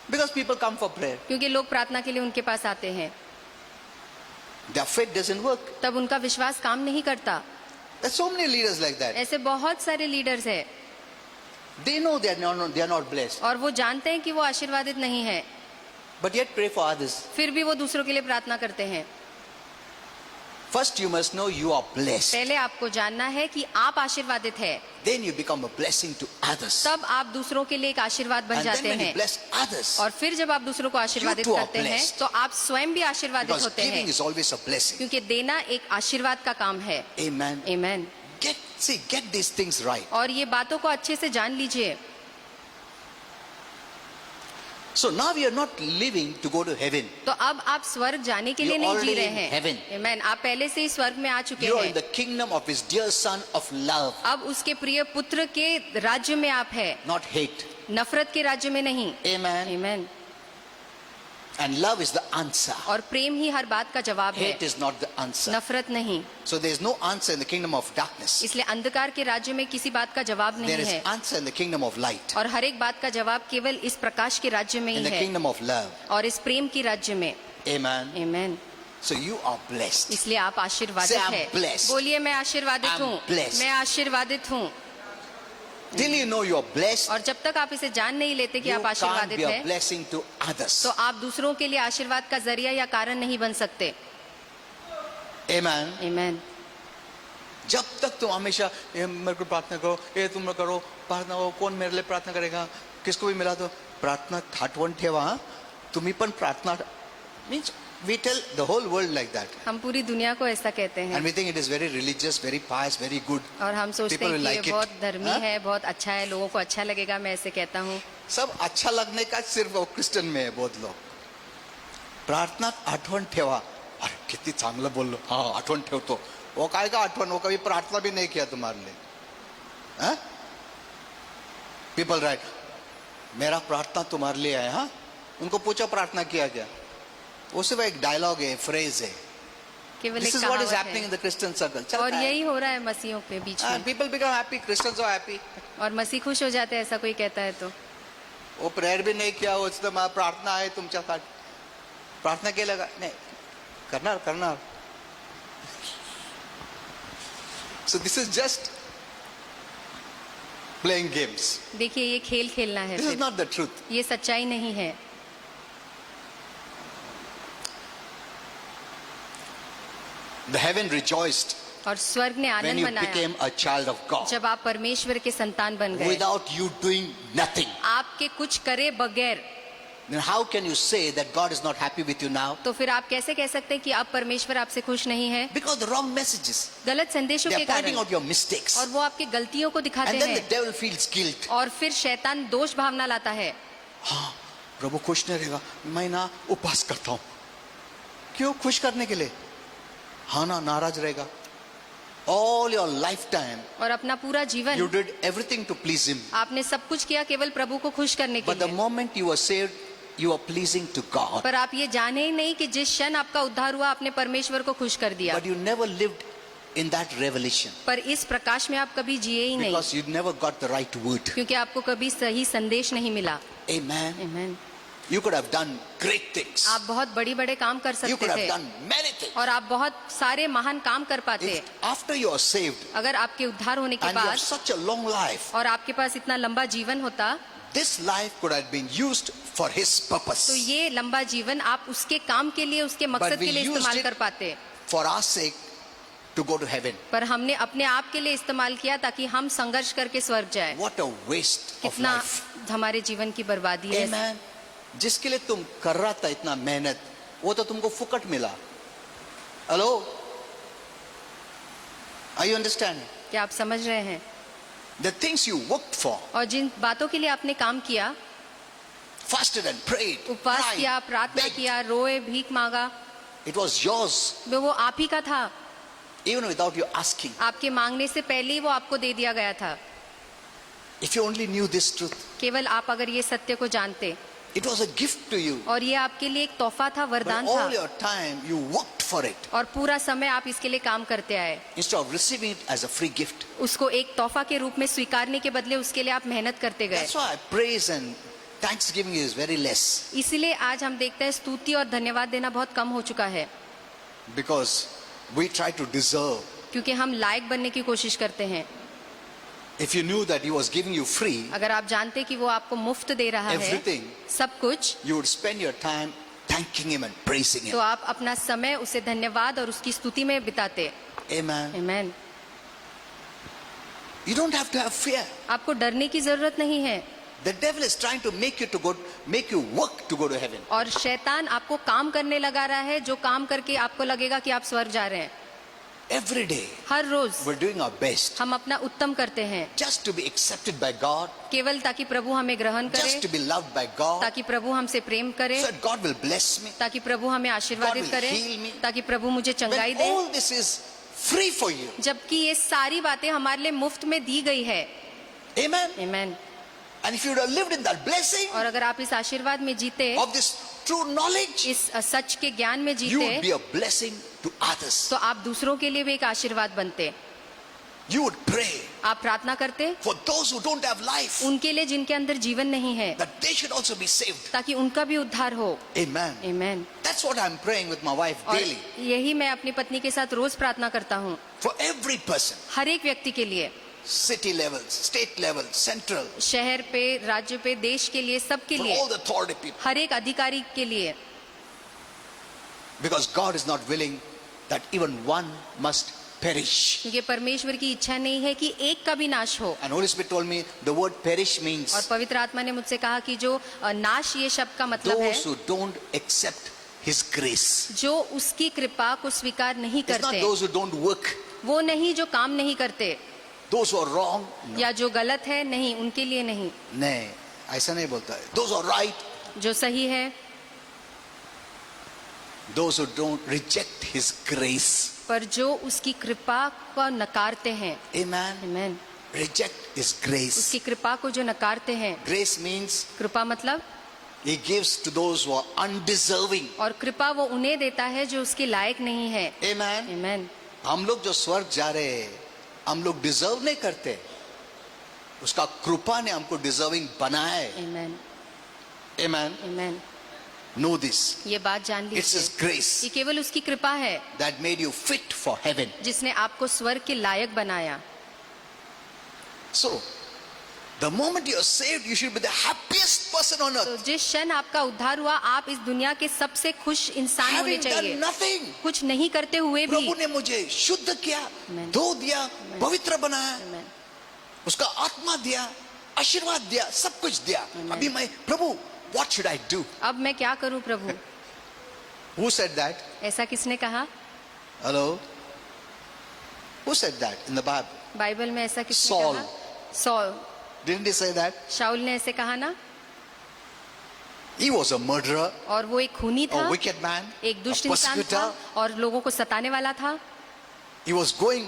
Because people come for prayer. क्योंकि लोग प्रार्थना के लिए उनके पास आते हैं, Their faith doesn't work. तब उनका विश्वास काम नहीं करता. There's so many leaders like that. ऐसे बहुत सारे लीडर्स हैं They know they are not blessed. और वो जानते हैं कि वो आशीर्वादित नहीं है, But yet pray for others. फिर भी वो दूसरों के लिए प्रार्थना करते हैं. First you must know you are blessed. पहले आपको जानना है कि आप आशीर्वादित है, Then you become a blessing to others. तब आप दूसरों के लिए एक आशीर्वाद बन And then जाते when you हैं. bless others, और फिर जब आप दूसरों को आशीर्वादित You too are करते हैं blessed. तो आप स्वयं भी आशीर्वादित because होते हैं, giving is always a blessing. क्योंकि देना एक आशीर्वाद का काम है. Amen. आमीन. Get these things right. और ये बातों को अच्छे से जान लीजिए. So now we are not living to go to heaven. तो अब आप स्वर्ग जाने के लिए You're नहीं जी already रहे in हैं. heaven. आमीन. आप पहले से ही स्वर्ग में आ चुके You are in हैं. the kingdom of his dear son of love, अब उसके प्रिय पुत्र के राज्य में आप है, not hate. नफरत के राज्य में नहीं. Amen. आमीन. And love is the answer. और प्रेम ही हर बात का जवाब है, Hate is not the answer. नफरत नहीं. So there is no answer in the kingdom of darkness. इसलिए अंधकार के राज्य में किसी बात का जवाब There नहीं is है, answer in the kingdom of light, और हर एक बात का जवाब केवल इस प्रकाश के राज्य में in ही the है kingdom of love. और इस प्रेम के राज्य में. Amen. आमीन. So you are blessed. इसलिए आप आशीर्वादित Say, "I'm है. blessed." बोलिए मैं आशीर्वादित I'm हूँ, blessed. मैं आशीर्वादित हूँ. Till you know you are blessed, और जब तक आप इसे जान नहीं लेते कि you आप can't आशीर्वादित be a है, blessing to others. तो आप दूसरों के लिए आशीर्वाद का जरिया या कारण नहीं बन सकते. Amen. आमीन. जब तक तुम हमेशा ये मेरे को प्रार्थना करो, ये तुम करो, प्रार्थना करो, कौन मेरे लिए प्रार्थना करेगा, किसको भी मिला तो प्रार्थना आठवण ठेवा. तुम्ही पण प्रार्थना means we tell the whole world like that, हम पूरी दुनिया को ऐसा कहते हैं and we think it is very religious, very pious, very good. और हम सोचते People हैं will कि ये like it. बहुत धर्मी हाँ? है, बहुत अच्छा है, लोगों को अच्छा लगेगा, मैं ऐसे कहता हूँ. सब अच्छा लगने का सिर्फ वो क्रिश्चियन में है बहुत लोग. प्रार्थना आठवण ठेवा. अरे किती चांगलं बोललो. हाँ आठवण ठेवतो. वो काय का आठवण, वो कभी प्रार्थना भी नहीं किया तुम्हारे लिए. हाँ? People write, मेरा प्रार्थना तुम्हारे लिए है. हाँ, उनको पूछो प्रार्थना किया क्या. वो सिर्फ एक डायलॉग है, फ्रेज है. केवल This एक is what is कहावत happening है. in the Christian circle. और चलता है. यही हो रहा है मसीहों के बीच में, People become happy, Christians are happy. और मसीह खुश हो जाते हैं, ऐसा कोई कहता है तो. वो प्रेयर भी नहीं किया, वो तो प्रार्थना है तुमच्यासाठी. प्रार्थना केलं का नाही, करणार. So this is just playing games. देखिए ये खेल खेलना है, This is फिर not the truth. ये सच्चाई नहीं है. The heaven rejoiced और स्वर्ग ने when आनंद you मनाया became a child of God जब आप परमेश्वर के संतान बन गए, without you doing nothing. आपके कुछ करे बगैर. Then how can you say that God is not happy with you now? तो फिर आप कैसे कह सकते हैं कि अब परमेश्वर आपसे खुश नहीं है? Because the wrong messages. गलत संदेशों They के are pointing कारण, out your mistakes. और वो आपकी गलतियों को दिखाते And then the हैं, devil feels guilt. और फिर शैतान दोष भावना लाता है. हाँ, प्रभु खुश नहीं रहेगा, मैं ना उपवास करता हूँ. क्यों? खुश करने के लिए. हाँ ना, नाराज रहेगा. All your lifetime और अपना पूरा जीवन you did everything to please him. आपने सब कुछ किया केवल प्रभु को खुश करने के But the लिए. moment you were saved, you are pleasing to God. पर आप ये जाने ही नहीं कि जिस क्षण आपका उद्धार हुआ आपने परमेश्वर को खुश कर दिया. But you never lived in that revelation पर इस प्रकाश में आप कभी जिए ही नहीं, because you never got the right word. क्योंकि आपको कभी सही संदेश नहीं मिला. Amen. आमीन. You could have done great things. आप बहुत बड़ी बड़े काम कर You सकते could have थे, done many things. और आप बहुत सारे महान काम कर पाते. If after you are saved अगर आपके उद्धार होने के and you have बाद such a long life, और आपके पास इतना लंबा जीवन होता, this life could have been used for his तो purpose. ये लंबा जीवन आप उसके काम के लिए, उसके But मकसद we के लिए used इस्तेमाल it कर पाते. for our sake to go to heaven. पर हमने अपने आप के लिए इस्तेमाल किया ताकि हम संघर्ष करके स्वर्ग जाए. What a waste of कितना life. हमारे जीवन की बर्बादी है. Amen. जिसके लिए तुम कर रहा था इतना मेहनत, वो तो तुमको फुकट मिला. Hello, are you understand? क्या आप समझ रहे हैं? The things you worked for, और जिन बातों के लिए आपने काम किया, fasted and prayed, उपवास cried, किया, प्रार्थना begged, किया, रोए, भीख मांगा, it was yours वो आप ही का था. even without you asking. आपके मांगने से पहले ही वो आपको दे दिया गया था. If you only knew this truth, केवल आप अगर ये सत्य को जानते, it was a gift to you. और ये आपके लिए एक तोहफा था, But वरदान all था, your time you worked for it और पूरा समय आप इसके लिए काम करते आए. instead of receiving it as a free gift. उसको एक तोहफा के रूप में स्वीकारने के बदले उसके लिए आप मेहनत करते गए. That's why praise and thanksgiving is very less, इसीलिए आज हम देखते हैं स्तुति और धन्यवाद देना बहुत कम हो चुका है, because we try to deserve. क्योंकि हम लायक बनने की कोशिश करते हैं. If you knew that he was giving you free अगर आप जानते कि वो आपको मुफ्त दे रहा है everything, सब कुछ, you would spend your time thanking him and praising तो him. आप अपना समय उसे धन्यवाद और उसकी स्तुति में बिताते. Amen. आमीन. You don't have to have fear. आपको डरने की जरूरत नहीं है. The devil is trying to make you work to go to heaven. और शैतान आपको काम करने लगा रहा है, जो काम करके आपको लगेगा कि आप स्वर्ग जा रहे हैं. Every day her rose we're doing our best हम अपना उत्तम करते हैं, just to be accepted by God, केवल ताकि प्रभु हमें ग्रहण just to करे, be loved by God, ताकि प्रभु हमसे प्रेम करे, so that God will bless me. ताकि प्रभु हमें आशीर्वादित God will करे, heal me. ताकि प्रभु मुझे चंगाई When they. all this is free for you. जबकि ये सारी बातें हमारे लिए मुफ्त में दी गई है. Amen. आमीन. And if you would have lived in that blessing और अगर आप इस आशीर्वाद में जीते, of this true knowledge, इस सच के ज्ञान में you would be जीते, a blessing to others. तो आप दूसरों के लिए भी एक आशीर्वाद बनते. You would pray आप प्रार्थना करते for those who don't have life, उनके लिए जिनके अंदर जीवन नहीं है, that they should also be saved. ताकि उनका भी उद्धार हो. Amen. आमीन. That's what I'm praying with my wife और daily. यही मैं अपनी पत्नी के साथ रोज प्रार्थना करता हूँ. For every person, हर एक व्यक्ति के लिए, city level, state level, central, शहर पे, राज्य पे, देश के लिए, सबके for लिए, all the authority people. हर एक अधिकारी के लिए, Because God is not willing that even one must perish. क्योंकि परमेश्वर की इच्छा नहीं है कि एक का भी नाश हो. And Holy Spirit told me the word perish और means पवित्र आत्मा ने मुझसे कहा कि जो नाश ये शब्द का मतलब है, those who don't accept His grace. जो उसकी कृपा को स्वीकार नहीं It's not करते, those who don't work, वो नहीं जो काम नहीं करते, those who are wrong. या जो गलत है, नहीं, उनके लिए नहीं. नहीं, ऐसा नहीं बोलता है. Those who are right, जो सही है, those who don't reject His grace. पर जो उसकी कृपा को नकारते हैं. Amen. आमीन. Reject His grace. उसकी कृपा को जो नकारते हैं, Grace means कृपा मतलब, He gives to those who are undeserving. और कृपा वो उन्हें देता है जो उसके लायक नहीं है. Amen. आमीन. हम लोग जो स्वर्ग जा रहे हैं, हम लोग डिजर्व नहीं करते. उसका कृपा ने हमको डिजर्विंग बनाया है. आमीन. Amen. आमीन. Know this. ये बात जान It's His लीजिए, grace ये केवल उसकी कृपा है that made you fit for heaven. जिसने आपको स्वर्ग के लायक बनाया. So, the moment you are saved, you should be the happiest person on तो earth. जिस क्षण आपका उद्धार हुआ, आप इस दुनिया के सबसे खुश इंसान होने Having चाहिए. done nothing. कुछ नहीं करते हुए भी. प्रभु ने मुझे शुद्ध किया, Amen. धो दिया, पवित्र बनाया, आमीन. उसका आत्मा दिया, आशीर्वाद दिया, सब कुछ दिया. Amen. अभी मैं प्रभु, what should I do? अब मैं क्या करूं प्रभु? Who said that? ऐसा किसने कहा? Hello? Who said that in the Bible? Bible में ऐसा किसने Saul. कहा? Saul. Didn't he say that? शाऊल ने ऐसे कहा ना. He was a murderer, और वो एक खूनी था, a wicked man, एक a दुष्ट इंसान था persecutor. और लोगों को सताने वाला था. He was going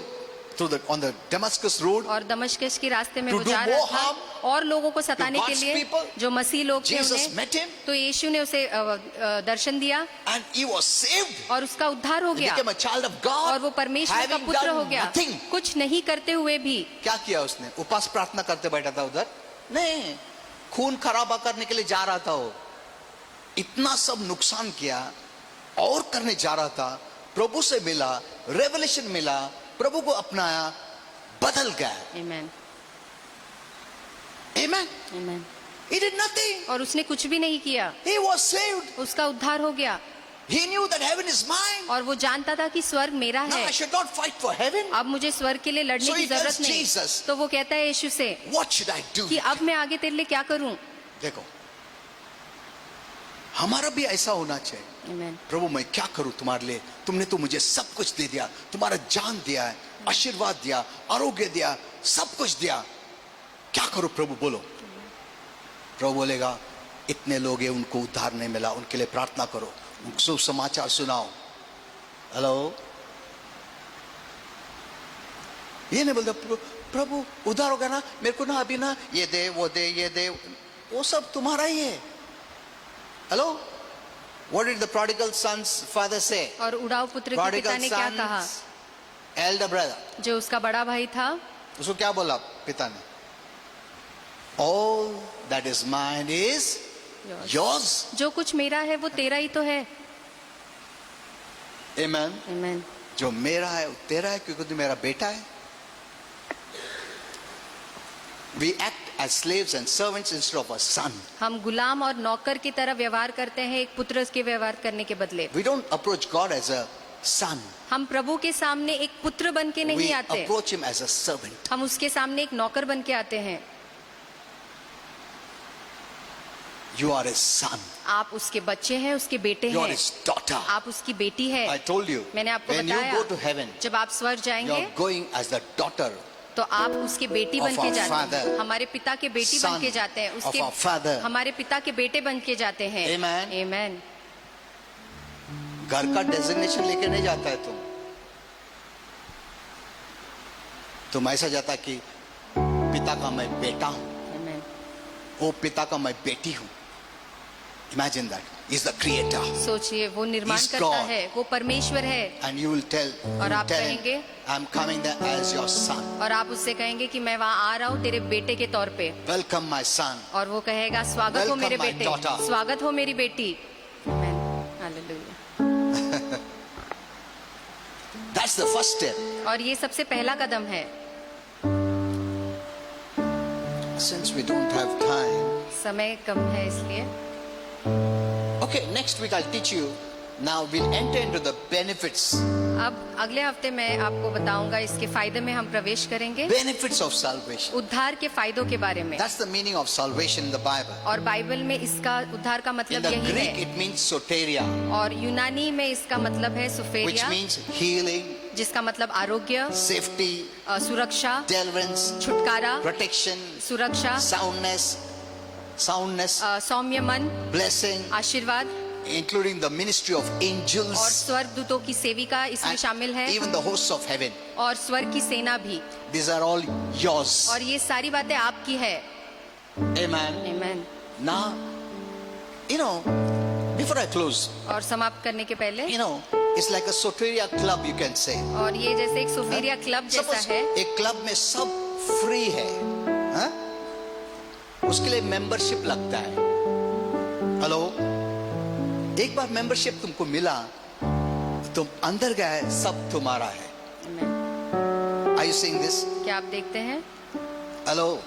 on the Damascus road और दमश्कस के रास्ते में To वो do जा रहा more था harm और लोगों को सताने के God's लिए, people. जो मसीह लोग थे Jesus उन्हें. met him तो यीशु ने उसे दर्शन दिया and he was saved. और उसका उद्धार हो He गया became a child of God. और वो परमेश्वर का having पुत्र done हो गया. nothing. कुछ नहीं करते हुए भी. क्या किया उसने? उपास प्रार्थना करते बैठा था उधर? नहीं, खून खराबा करने के लिए जा रहा था वो. इतना सब नुकसान किया और करने जा रहा था. प्रभु से मिला, रेवलेशन मिला, प्रभु को अपनाया, बदल गया. आमीन. Amen. आमीन. He did nothing. और उसने कुछ भी नहीं किया. He was saved. उसका उद्धार हो गया He knew that heaven is mine. और वो जानता था कि स्वर्ग मेरा Now है. I should not fight for heaven. अब मुझे स्वर्ग के लिए लड़ने So की he tells जरूरत नहीं. Jesus, तो वो कहता है यीशु से What should I do? कि अब मैं आगे तेरे लिए क्या करूं? देखो, हमारा भी ऐसा होना चाहिए। Amen. प्रभु मैं क्या करूं तुम्हारे लिए, तुमने तो मुझे सब कुछ दे दिया, तुम्हारा जान दिया है, आशीर्वाद दिया, आरोग्य दिया, सब कुछ दिया, क्या करूं प्रभु बोलो। प्रभु बोलेगा इतने लोग हैं उनको उद्धार नहीं मिला, उनके लिए प्रार्थना करो, उनको शुभ समाचार सुनाओ। हेलो, ये नहीं बोलते प्रभु उद्धार होगा ना, मेरे को ना अभी ना ये दे वो दे ये दे, वो सब तुम्हारा ही है। Hello, what did the prodigal son's father say? और उड़ाऊ पुत्र के पिता ने क्या कहा? elder brother, जो उसका बड़ा भाई था, उसको क्या बोला पिता ने? All that is mine is yours. जो कुछ मेरा है वो तेरा ही तो है। Amen. Amen. जो मेरा है वो तेरा है, क्योंकि तू मेरा बेटा है। We act as slaves and servants instead of a son. हम गुलाम और नौकर की तरह व्यवहार करते हैं एक पुत्र के व्यवहार करने के बदले। We don't approach God as a son. हम प्रभु के सामने एक पुत्र बन के नहीं We आते, approach him as a servant. हम उसके सामने एक नौकर बन के आते हैं। You are his son. आप उसके बच्चे हैं, उसके बेटे You are हैं, his daughter. आप उसकी बेटी है। I told you. मैंने आपको When you बताया, go to heaven, जब आप स्वर्ग you जाएंगे are going as the daughter तो आप उसके बेटी of बन के our जाते father, हैं, हमारे पिता के बेटी son बन के जाते हैं, of उसके our father. हमारे पिता के बेटे बन के जाते हैं। Amen. Amen. घर का डेजिग्नेशन लेके नहीं जाता है तुम ऐसा जाता कि पिता का मैं बेटा हूं, Amen. वो पिता का मैं बेटी हूं। Imagine that. He's the creator. सोचिए, वो निर्माण He's करता God. है, वो परमेश्वर है। And you will tell, और you आप tell him, कहेंगे, I'm coming there as your son. और आप उससे कहेंगे कि मैं वहाँ आ रहा हूँ तेरे बेटे के तौर पे। Welcome my son. और वो कहेगा स्वागत हो Welcome मेरे my बेटे, daughter. स्वागत हो मेरी बेटी। Amen. Hallelujah. That's the first step. और ये सबसे पहला कदम है। Since we don't have time. समय कम है इसलिए। Okay, next week I'll teach you. Now we'll enter into the benefits. अब अगले हफ्ते मैं आपको बताऊंगा इसके फायदे में हम प्रवेश करेंगे, Benefits of salvation. उद्धार के फायदों के बारे में। That's the meaning of salvation in the Bible. और बाइबल में इसका उद्धार का In मतलब the यही Greek है। it means soteria, और यूनानी में इसका मतलब है which सुफेरिया, means healing, जिसका मतलब आरोग्य, safety, सुरक्षा, deliverance, छुटकारा, protection, सुरक्षा, soundness, सौम्य मन, blessing, आशीर्वाद, including the ministry of और angels स्वर्गदूतों की सेविका इसमें and शामिल है, even the hosts of heaven. और स्वर्ग की सेना भी। These are all yours. और ये सारी बातें आपकी है। Amen. Amen. Now, before I close, और समाप्त करने के पहले, it's like a soteria club, you can say. और ये जैसे एक सुफेरिया क्लब जैसा Suppose है। एक क्लब में सब फ्री है, हाँ? उसके लिए मेंबरशिप लगता है। हेलो, एक बार मेंबरशिप तुमको मिला, तुम अंदर गए, सब तुम्हारा है। Amen. Are you seeing this? क्या आप देखते हैं? Hello.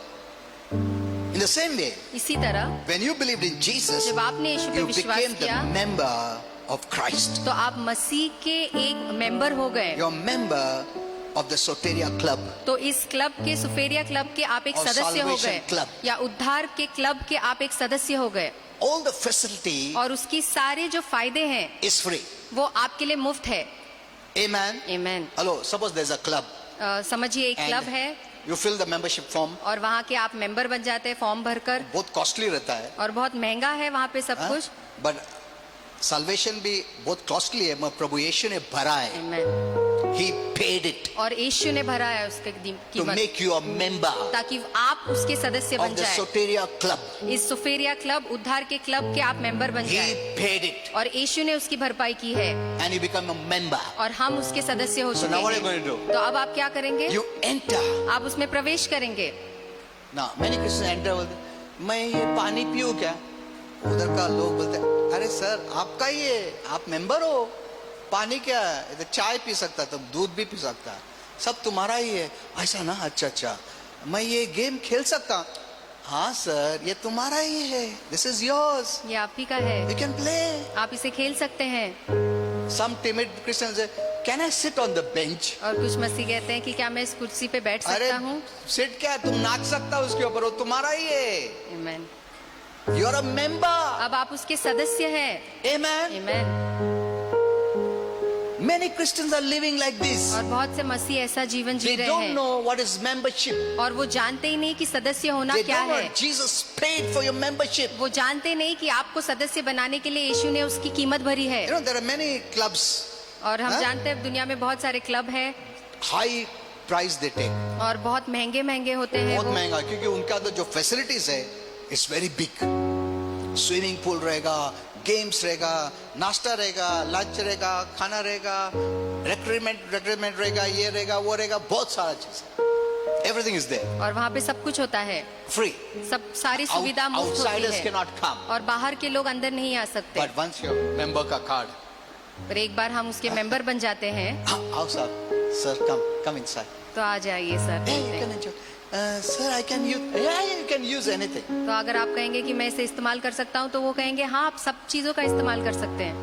In the same way, इसी तरह when you believed in Jesus, जब आपने यीशु पे you विश्वास became the किया, member of Christ. तो आप मसीह के एक मेंबर हो गए। You're a member of the Soteria Club. तो इस क्लब के, सुफेरिया क्लब के आप एक और सदस्य हो गए, Salvation Club. या उद्धार के क्लब के आप एक सदस्य हो गए। All the facility और उसकी सारे जो फायदे हैं is free. वो आपके लिए मुफ्त है। Amen. Amen. Hello, suppose there's a club. समझिए एक क्लब है, You fill the membership form. और वहाँ के आप मेंबर बन जाते हैं फॉर्म भरकर, बहुत कॉस्टली रहता है, और बहुत महंगा है वहाँ पे सब हाँ? कुछ। But salvation भी बहुत कॉस्टली है, मगर प्रभु यीशु ने भरा है। Amen. He paid it और यीशु ने भरा है उसके to कीमत, make you a member ताकि आप उसके सदस्य बन of the जाए। Soteria Club. इस सुफेरिया क्लब, उद्धार के क्लब के आप मेंबर बन He जाए, paid it और यीशु ने उसकी भरपाई की है, and you become a member. और हम उसके सदस्य हो So चुके now what are you हैं। going to do? तो अब आप क्या करेंगे? You enter. आप उसमें प्रवेश करेंगे। Now many Christians enter बोलते, मैं ये पानी पीऊँ क्या? उधर का लोग बोलते, अरे सर आपका ही है, आप मेंबर हो, पानी क्या है, इधर चाय पी सकता है, तुम दूध भी पी सकता है, सब तुम्हारा ही है। ऐसा ना, अच्छा, मैं ये गेम खेल सकता हूँ? हाँ सर, ये तुम्हारा ही है, दिस इज योर्स, ये आप ही का है, यू कैन प्ले। आप इसे खेल सकते हैं। Some timid Christians say, can I sit on the bench? और कुछ मसीह कहते हैं कि क्या मैं इस कुर्सी पे बैठ अरे सकता हूँ? सिट क्या है, तुम नाच सकता हो उसके ऊपर, वो तुम्हारा ही है। Amen. You're a member. अब आप उसके सदस्य हैं। Amen. आमीन। Many Christians are living like this. और बहुत से मसीह ऐसा जीवन जी They रहे don't हैं know what is membership. और वो जानते ही नहीं कि सदस्य होना They क्या don't know है। Jesus paid for your membership. वो जानते नहीं कि आपको सदस्य बनाने के लिए यीशु ने उसकी कीमत भरी है। You know, there are many clubs. और हम हाँ? जानते हैं दुनिया में बहुत सारे क्लब हैं High price they take. और बहुत महंगे महंगे होते हैं बहुत वो। महंगा, क्योंकि उनका तो जो फैसिलिटीज है it's very big. Swimming pool रहेगा, गेम्स रहेगा, नाश्ता रहेगा, लंच रहेगा, खाना रहेगा, रिक्रूटमेंट रहेगा, ये रहेगा, वो रहेगा, बहुत सारा चीज। Everything is there. और वहाँ पे सब कुछ होता है फ्री। सब सारी सुविधा मुफ्त होती आउटसाइडर्स कैन है नॉट कम। और बाहर के लोग अंदर नहीं आ सकते। बट वंस योर मेंबर का कार्ड, पर एक बार हम उसके मेंबर बन जाते हैं आओ सर, कम इनसाइड। तो आ जाइए sir. Hey, you can enjoy. Sir, I can use. Yeah, you can use anything. तो अगर आप कहेंगे कि मैं इसे इस्तेमाल कर सकता हूँ तो वो कहेंगे हाँ आप सब चीजों का इस्तेमाल कर सकते हैं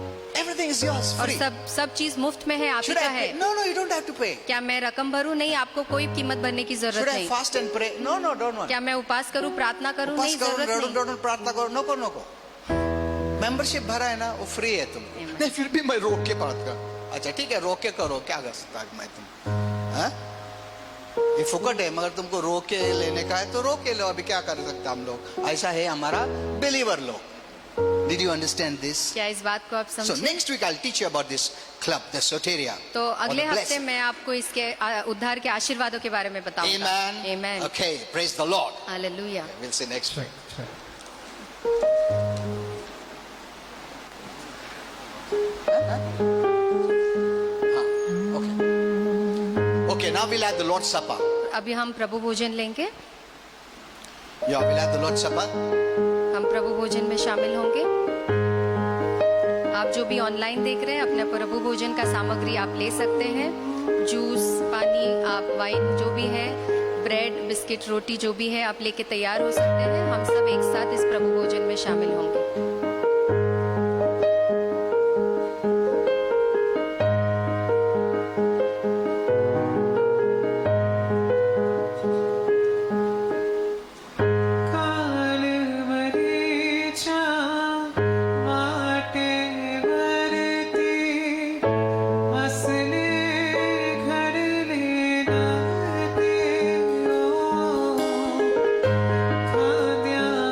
Everything is yours, और free. सब चीज मुफ्त में है, आप ही Should का I है। pay? No, you don't have to pay. क्या मैं रकम भरूं? नहीं, आपको कोई कीमत भरने की Should जरूरत I नहीं। fast and pray? No, don't want. क्या मैं उपास करूं, प्रार्थना करूं? उपास नहीं, करो, जरूरत नहीं। रड़ो, प्रार्थना करो, नको। मेंबरशिप भरा है ना, वो फ्री है तुम। Amen. नहीं, फिर भी मैं रोक के बात कर। अच्छा ठीक है, रोक के करो, क्या कर सकता है मैं तुम? हाँ? ये फुकट है, मगर तुमको रोक के लेने का है तो रोक के लो। अभी क्या कर सकते हम लोग? ऐसा है हमारा बिलीवर लोग। Did you understand this? क्या इस बात को आप So समझे? next week I'll teach you about this club, the Soteria. तो or अगले the हफ्ते blessing. मैं आपको इसके उद्धार के आशीर्वादों के बारे में बताऊंगा। Amen. Amen. Okay, praise the Lord. Hallelujah. We'll see next week. Check. Okay, now we'll have the Lord's Supper. अभी हम प्रभु भोजन लेंगे। Yeah, we'll have the Lord's Supper. हम प्रभु भोजन में शामिल होंगे। आप जो भी ऑनलाइन देख रहे हैं अपना प्रभु भोजन का सामग्री आप ले सकते हैं। जूस, पानी, आप वाइन जो भी है, ब्रेड, बिस्किट, रोटी जो भी है आप लेके तैयार हो सकते हैं। हम सब एक साथ इस प्रभु भोजन में शामिल होंगे। कालवरीच्या वाटेवरती बसले घडले नाते ओ, खांद्यावरती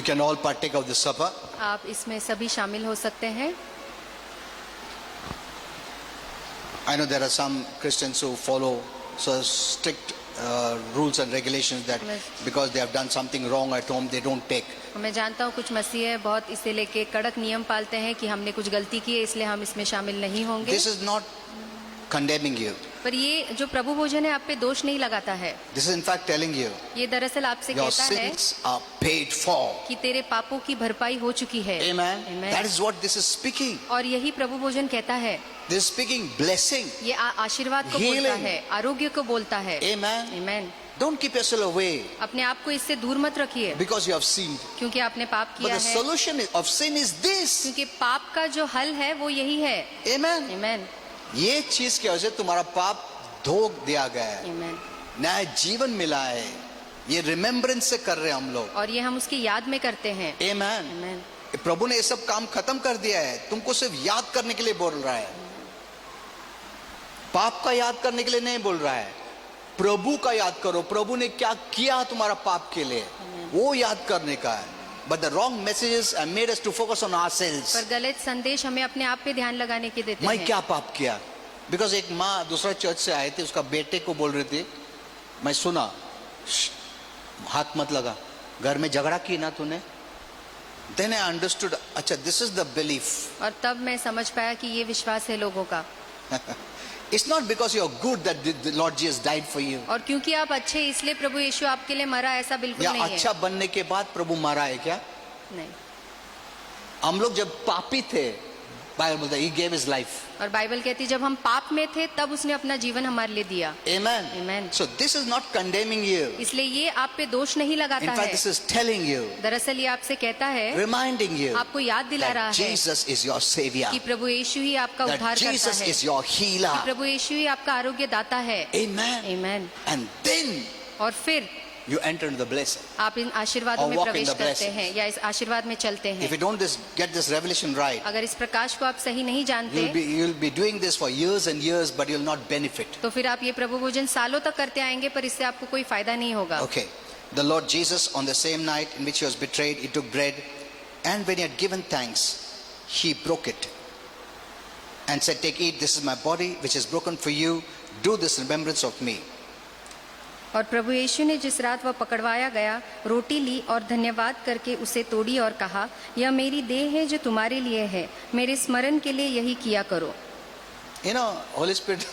You can all partake of the supper. आप इसमें सभी शामिल हो सकते हैं। I know there are some Christians who follow so strict rules and regulations that because they have done something wrong at home, they don't take. मैं जानता हूँ कुछ मसीह है बहुत इसे लेके कड़क नियम पालते हैं कि हमने कुछ गलती की है इसलिए हम इसमें शामिल नहीं होंगे। This is not condemning you. पर ये जो प्रभु भोजन है आप पे दोष नहीं लगाता है। This is in fact telling you ये दरअसल आपसे your कहता है sins are paid for. कि तेरे पापों की भरपाई हो चुकी है। Amen. Amen. That is what this is speaking. और यही प्रभु भोजन कहता है। This is speaking blessing. ये आशीर्वाद को Healing. बोलता है, आरोग्य को बोलता है। Amen. Amen. Don't keep yourself away अपने आप को इससे दूर मत रखिए because you have sinned. क्योंकि आपने पाप But किया the है। solution of sin is this. क्योंकि पाप का जो हल है वो यही है। Amen. Amen. ये चीज की वजह से तुम्हारा पाप धो दिया गया है, Amen. नया जीवन मिला है। ये रिमेम्बरेंस से कर रहे हैं हम लोग। और ये हम उसकी याद में करते हैं। Amen. Amen. प्रभु ने ये सब काम खत्म कर दिया है, तुमको सिर्फ याद करने के लिए बोल रहा है, पाप का याद करने के लिए नहीं बोल रहा है। प्रभु का याद करो, प्रभु ने क्या किया तुम्हारा पाप के लिए, वो याद करने का है। But the wrong messages have made us to focus on ourselves. पर गलत संदेश हमें अपने आप पे ध्यान लगाने के देते मैं हैं। क्या पाप किया? बिकॉज एक माँ दूसरा चर्च से आए थे, उसका बेटे को बोल रही थी, मैं सुना, हाथ मत लगा, घर में झगड़ा की ना तूने। Then I understood, अच्छा this is the belief. और तब मैं समझ पाया कि ये विश्वास है लोगों का। It's not because you're good that the Lord Jesus died for you. और क्योंकि आप अच्छे इसलिए प्रभु यीशु आपके लिए मरा, ऐसा बिल्कुल या नहीं है। अच्छा बनने के बाद प्रभु मारा है क्या? नहीं। हम लोग जब पापी थे, बाइबल बोलता है, He gave His life. और बाइबल कहती है जब हम पाप में थे तब उसने अपना जीवन हमारे लिए दिया। Amen. Amen. So this is not condemning you. इसलिए ये आप पे दोष नहीं लगाता In fact, है। this is telling you, दरअसल ये आपसे कहता है, reminding you आपको याद दिला रहा that है Jesus is your savior. कि प्रभु यीशु ही आपका That उद्धार करता Jesus है, is your healer. कि प्रभु यीशु ही आपका आरोग्य दाता है। Amen. Amen. And then और फिर you enter into the blessing. आप इन आशीर्वादों Or में walk in प्रवेश the करते blessing. हैं या इस आशीर्वाद में चलते If हैं। you don't get this revelation right, अगर इस प्रकाश को आप सही नहीं जानते you'll be doing this for years and years, but you'll not benefit. तो फिर आप ये प्रभु भोजन सालों तक करते आएंगे पर इससे आपको कोई फायदा नहीं होगा। Okay. The Lord Jesus, on the same night in which He was betrayed, He took bread, and when He had given thanks, He broke it and said, "Take, eat. This is my body, which is broken for you. Do this in remembrance of me." और प्रभु यीशु ने जिस रात वह पकड़वाया गया रोटी ली और धन्यवाद करके उसे तोड़ी और कहा, यह मेरी देह है जो तुम्हारे लिए है, मेरे स्मरण के लिए यही किया करो। You know, Holy Spirit,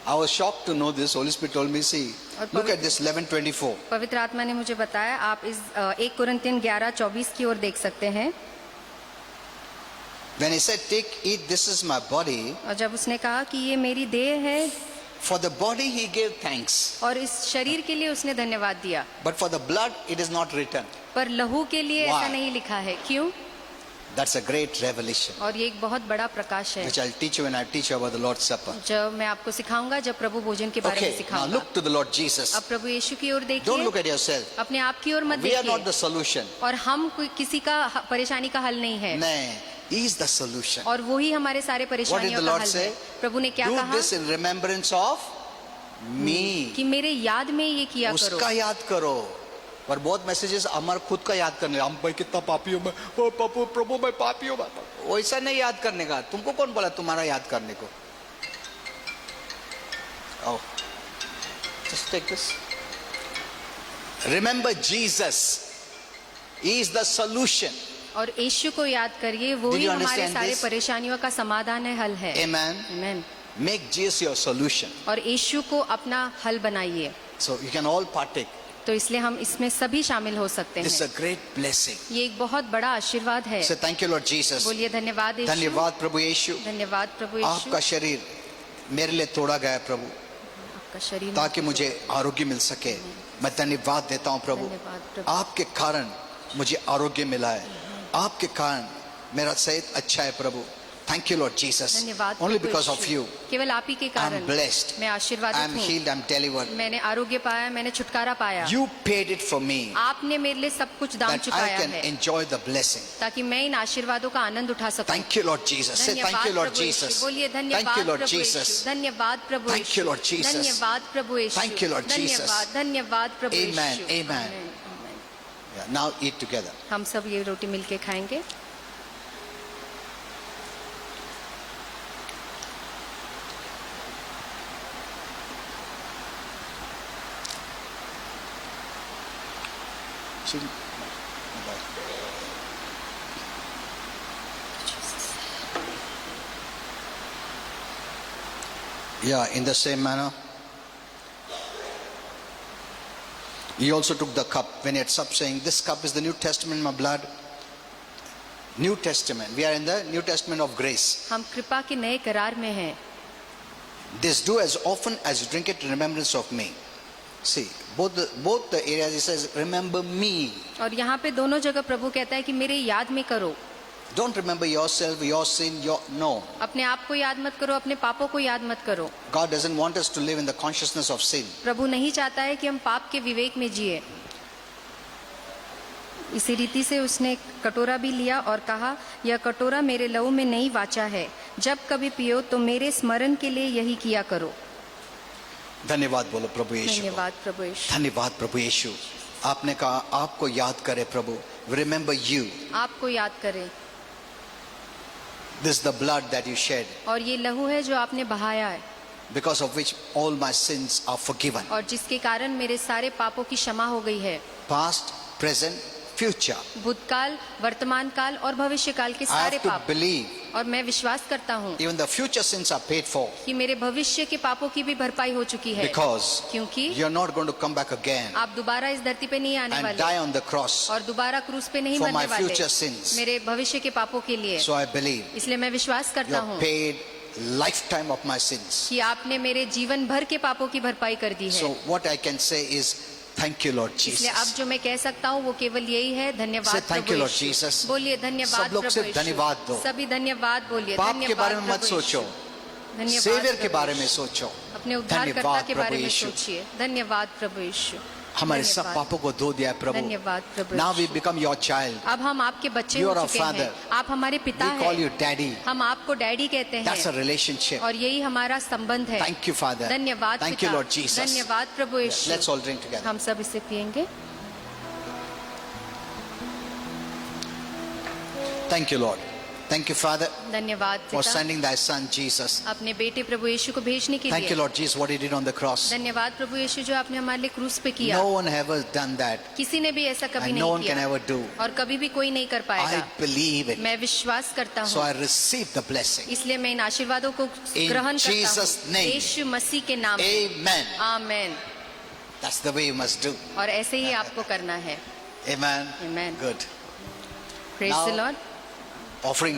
I was shocked to know this. Holy Spirit told me, see, look at this 11:24. पवित्र आत्मा ने मुझे बताया, आप इस 1 कुरिन्थियन 11:24 की ओर देख सकते हैं। When He said, "Take, eat. This is my body." और जब उसने कहा कि ये मेरी देह है, For the body He gave thanks, और इस शरीर के लिए उसने धन्यवाद दिया, but for the blood it is not written. पर लहू के लिए Why? ऐसा नहीं लिखा है। क्यों? That's a great revelation, और ये एक बहुत बड़ा प्रकाश है which I'll teach you when I teach you about the Lord's Supper. जब मैं आपको सिखाऊंगा, जब प्रभु भोजन के बारे में Okay, now सिखाऊंगा। look to the Lord Jesus. अब प्रभु यीशु की ओर Don't देखिए, look at yourself. अपने आप की ओर मत We are not देखिए। the solution. और हम किसी का परेशानी का हल नहीं है, No, He is the solution. और वो ही हमारे सारे What did परेशानियों the का Lord हल say? है। प्रभु ने क्या Do कहा this in remembrance of me. कि मेरे याद में ये किया करो। उसका याद करो। पर बहुत मैसेजेस हमारे खुद का याद करने, हम भाई कितना पापी हूं मैं, ओ प्रभु मैं पापी हूं। वैसा नहीं याद करने का। तुमको कौन बोला तुम्हारा याद करने को? Oh, just take this. Remember Jesus. He is the solution. और यीशु को याद करिए, वो Did ही you हमारे understand सारे this? परेशानियों का समाधान है, हल है। Amen. Amen. Make Jesus your solution. और यीशु को अपना हल बनाइए। So you can all partake. तो इसलिए हम इसमें सभी शामिल हो सकते This is हैं। a great blessing. ये एक बहुत बड़ा आशीर्वाद है। Say thank you Lord Jesus. बोलिए धन्यवाद यीशु। धन्यवाद प्रभु यीशु। धन्यवाद प्रभु यीशु। आपका शरीर मेरे लिए तोड़ा गया है प्रभु, आपका शरीर ताकि मुझे आरोग्य मिल सके। मैं धन्यवाद देता हूँ प्रभु, धन्यवाद प्रभु। आपके कारण मुझे आरोग्य मिला है, आपके कारण मेरा सेहत अच्छा है प्रभु। Thank you Lord Jesus. धन्यवाद Only Prabhu because of Yeshu. you केवल आप ही के I'm कारण blessed. मैं I'm आशीर्वादित हूँ। healed, I'm delivered. मैंने आरोग्य पाया, मैंने छुटकारा पाया। You paid it for me आपने मेरे लिए सब कुछ दाम that I चुकाया can है, enjoy the blessing. ताकि मैं इन आशीर्वादों का आनंद उठा सकूं। Thank you Lord Jesus. Say thank धन्यवाद you Lord Prabhu Yeshu. Jesus. बोलिए Thank धन्यवाद you Lord Prabhu Yeshu. Jesus. धन्यवाद प्रभु Thank Yeshu. you, Lord Jesus. धन्यवाद प्रभु यीशु। Thank you, Lord Jesus. धन्यवाद, धन्यवाद प्रभु Amen, यीशु। amen. आमेन, आमेन। Yeah, now eat together. हम सब ये रोटी मिलके खाएंगे. Yeah, in the same manner, he also took the cup when he had supped, saying, "This cup is the New Testament in my blood." New Testament. We are in the New Testament of grace. हम कृपा के नए करार में हैं. This do as often as you drink it in remembrance of me. See, both the areas he says, "Remember me." और यहाँ पे दोनों जगह प्रभु कहता है कि मेरे याद में करो. Don't remember yourself, your sin, no. अपने आप को याद मत करो, अपने पापों को याद मत करो. God doesn't want us to live in the consciousness of sin. प्रभु नहीं चाहता है कि हम पाप के विवेक में जिए. इसी रीति से उसने कटोरा भी लिया और कहा, यह कटोरा मेरे लहू में नई वाचा है. जब कभी पियो तो मेरे स्मरण के लिए यही किया करो. धन्यवाद बोलो प्रभु यीशु. धन्यवाद प्रभु यीशु. धन्यवाद प्रभु यीशु. आपने कहा आपको याद करे प्रभु. Remember you. आपको याद करें. This is the blood that you shed, और ये लहू है जो आपने बहाया है, because of which all my sins are forgiven. और जिसके कारण मेरे सारे पापों की क्षमा हो गई है. Past, present, future. भूतकाल, वर्तमान काल और भविष्य काल के I सारे have to पाप. believe और मैं विश्वास करता हूँ even the future sins are paid for, कि मेरे भविष्य के पापों की भी भरपाई हो चुकी है. because क्योंकि you're not going to come back again आप दोबारा इस धरती पे नहीं आने and वाले die on the cross. और दोबारा क्रूस पे नहीं for मरने my वाले future sins. मेरे भविष्य के पापों के लिए. So I believe इसलिए मैं विश्वास you करता have हूँ paid lifetime of my sins. कि आपने मेरे जीवन भर के पापों की भरपाई कर दी So है. what I can say is thank you Lord इसलिए अब Jesus. जो मैं कह सकता हूँ वो केवल यही है, धन्यवाद Say thank Prabhu you, Lord Yeshu. Jesus. बोलिए धन्यवाद सब लोग प्रभु सिर्फ यीशु. धन्यवाद दो. सभी धन्यवाद बोलिए. पाप के धन्यवाद बारे में मत प्रभु सोचो. यीशु. धन्यवाद सेवियर के प्रभु बारे में यीशु. सोचो. अपने उद्धारकर्ता धन्यवाद के बारे प्रभु में यीशु. सोचिए. धन्यवाद प्रभु यीशु. हमारे सब धन्यवाद. पापों को धो दिया है प्रभु. धन्यवाद प्रभु Now we Yeshu. become your child. अब हम आपके बच्चे You हो are our चुके father. हैं. आप हमारे पिता We call you हैं. daddy. हम आपको डैडी कहते That's a हैं relationship. और यही हमारा संबंध है. Thank you Father. धन्यवाद Thank पिता. you Lord Jesus. धन्यवाद प्रभु यीशु. Let's all drink together. हम सब इसे पियेंगे. Thank you Lord. Thank you Father धन्यवाद for पिता sending thy son Jesus. अपने बेटे प्रभु यीशु को भेजने के Thank you लिए. Lord Jesus what he did on the cross. धन्यवाद प्रभु यीशु जो आपने हमारे लिए क्रूस पे किया. No one ever done that किसी ने भी ऐसा कभी and no नहीं one can किया ever do. और कभी भी कोई नहीं कर I पाएगा. believe it. मैं विश्वास करता So हूँ, I receive the blessing. इसलिए मैं इन आशीर्वादों को In ग्रहण करता Jesus' हूँ name. यीशु मसीह के नाम में. Amen. Amen. That's the way you must do. और ऐसे ही आपको करना है. Amen. Amen. Good. Praise Now- the Lord. Offering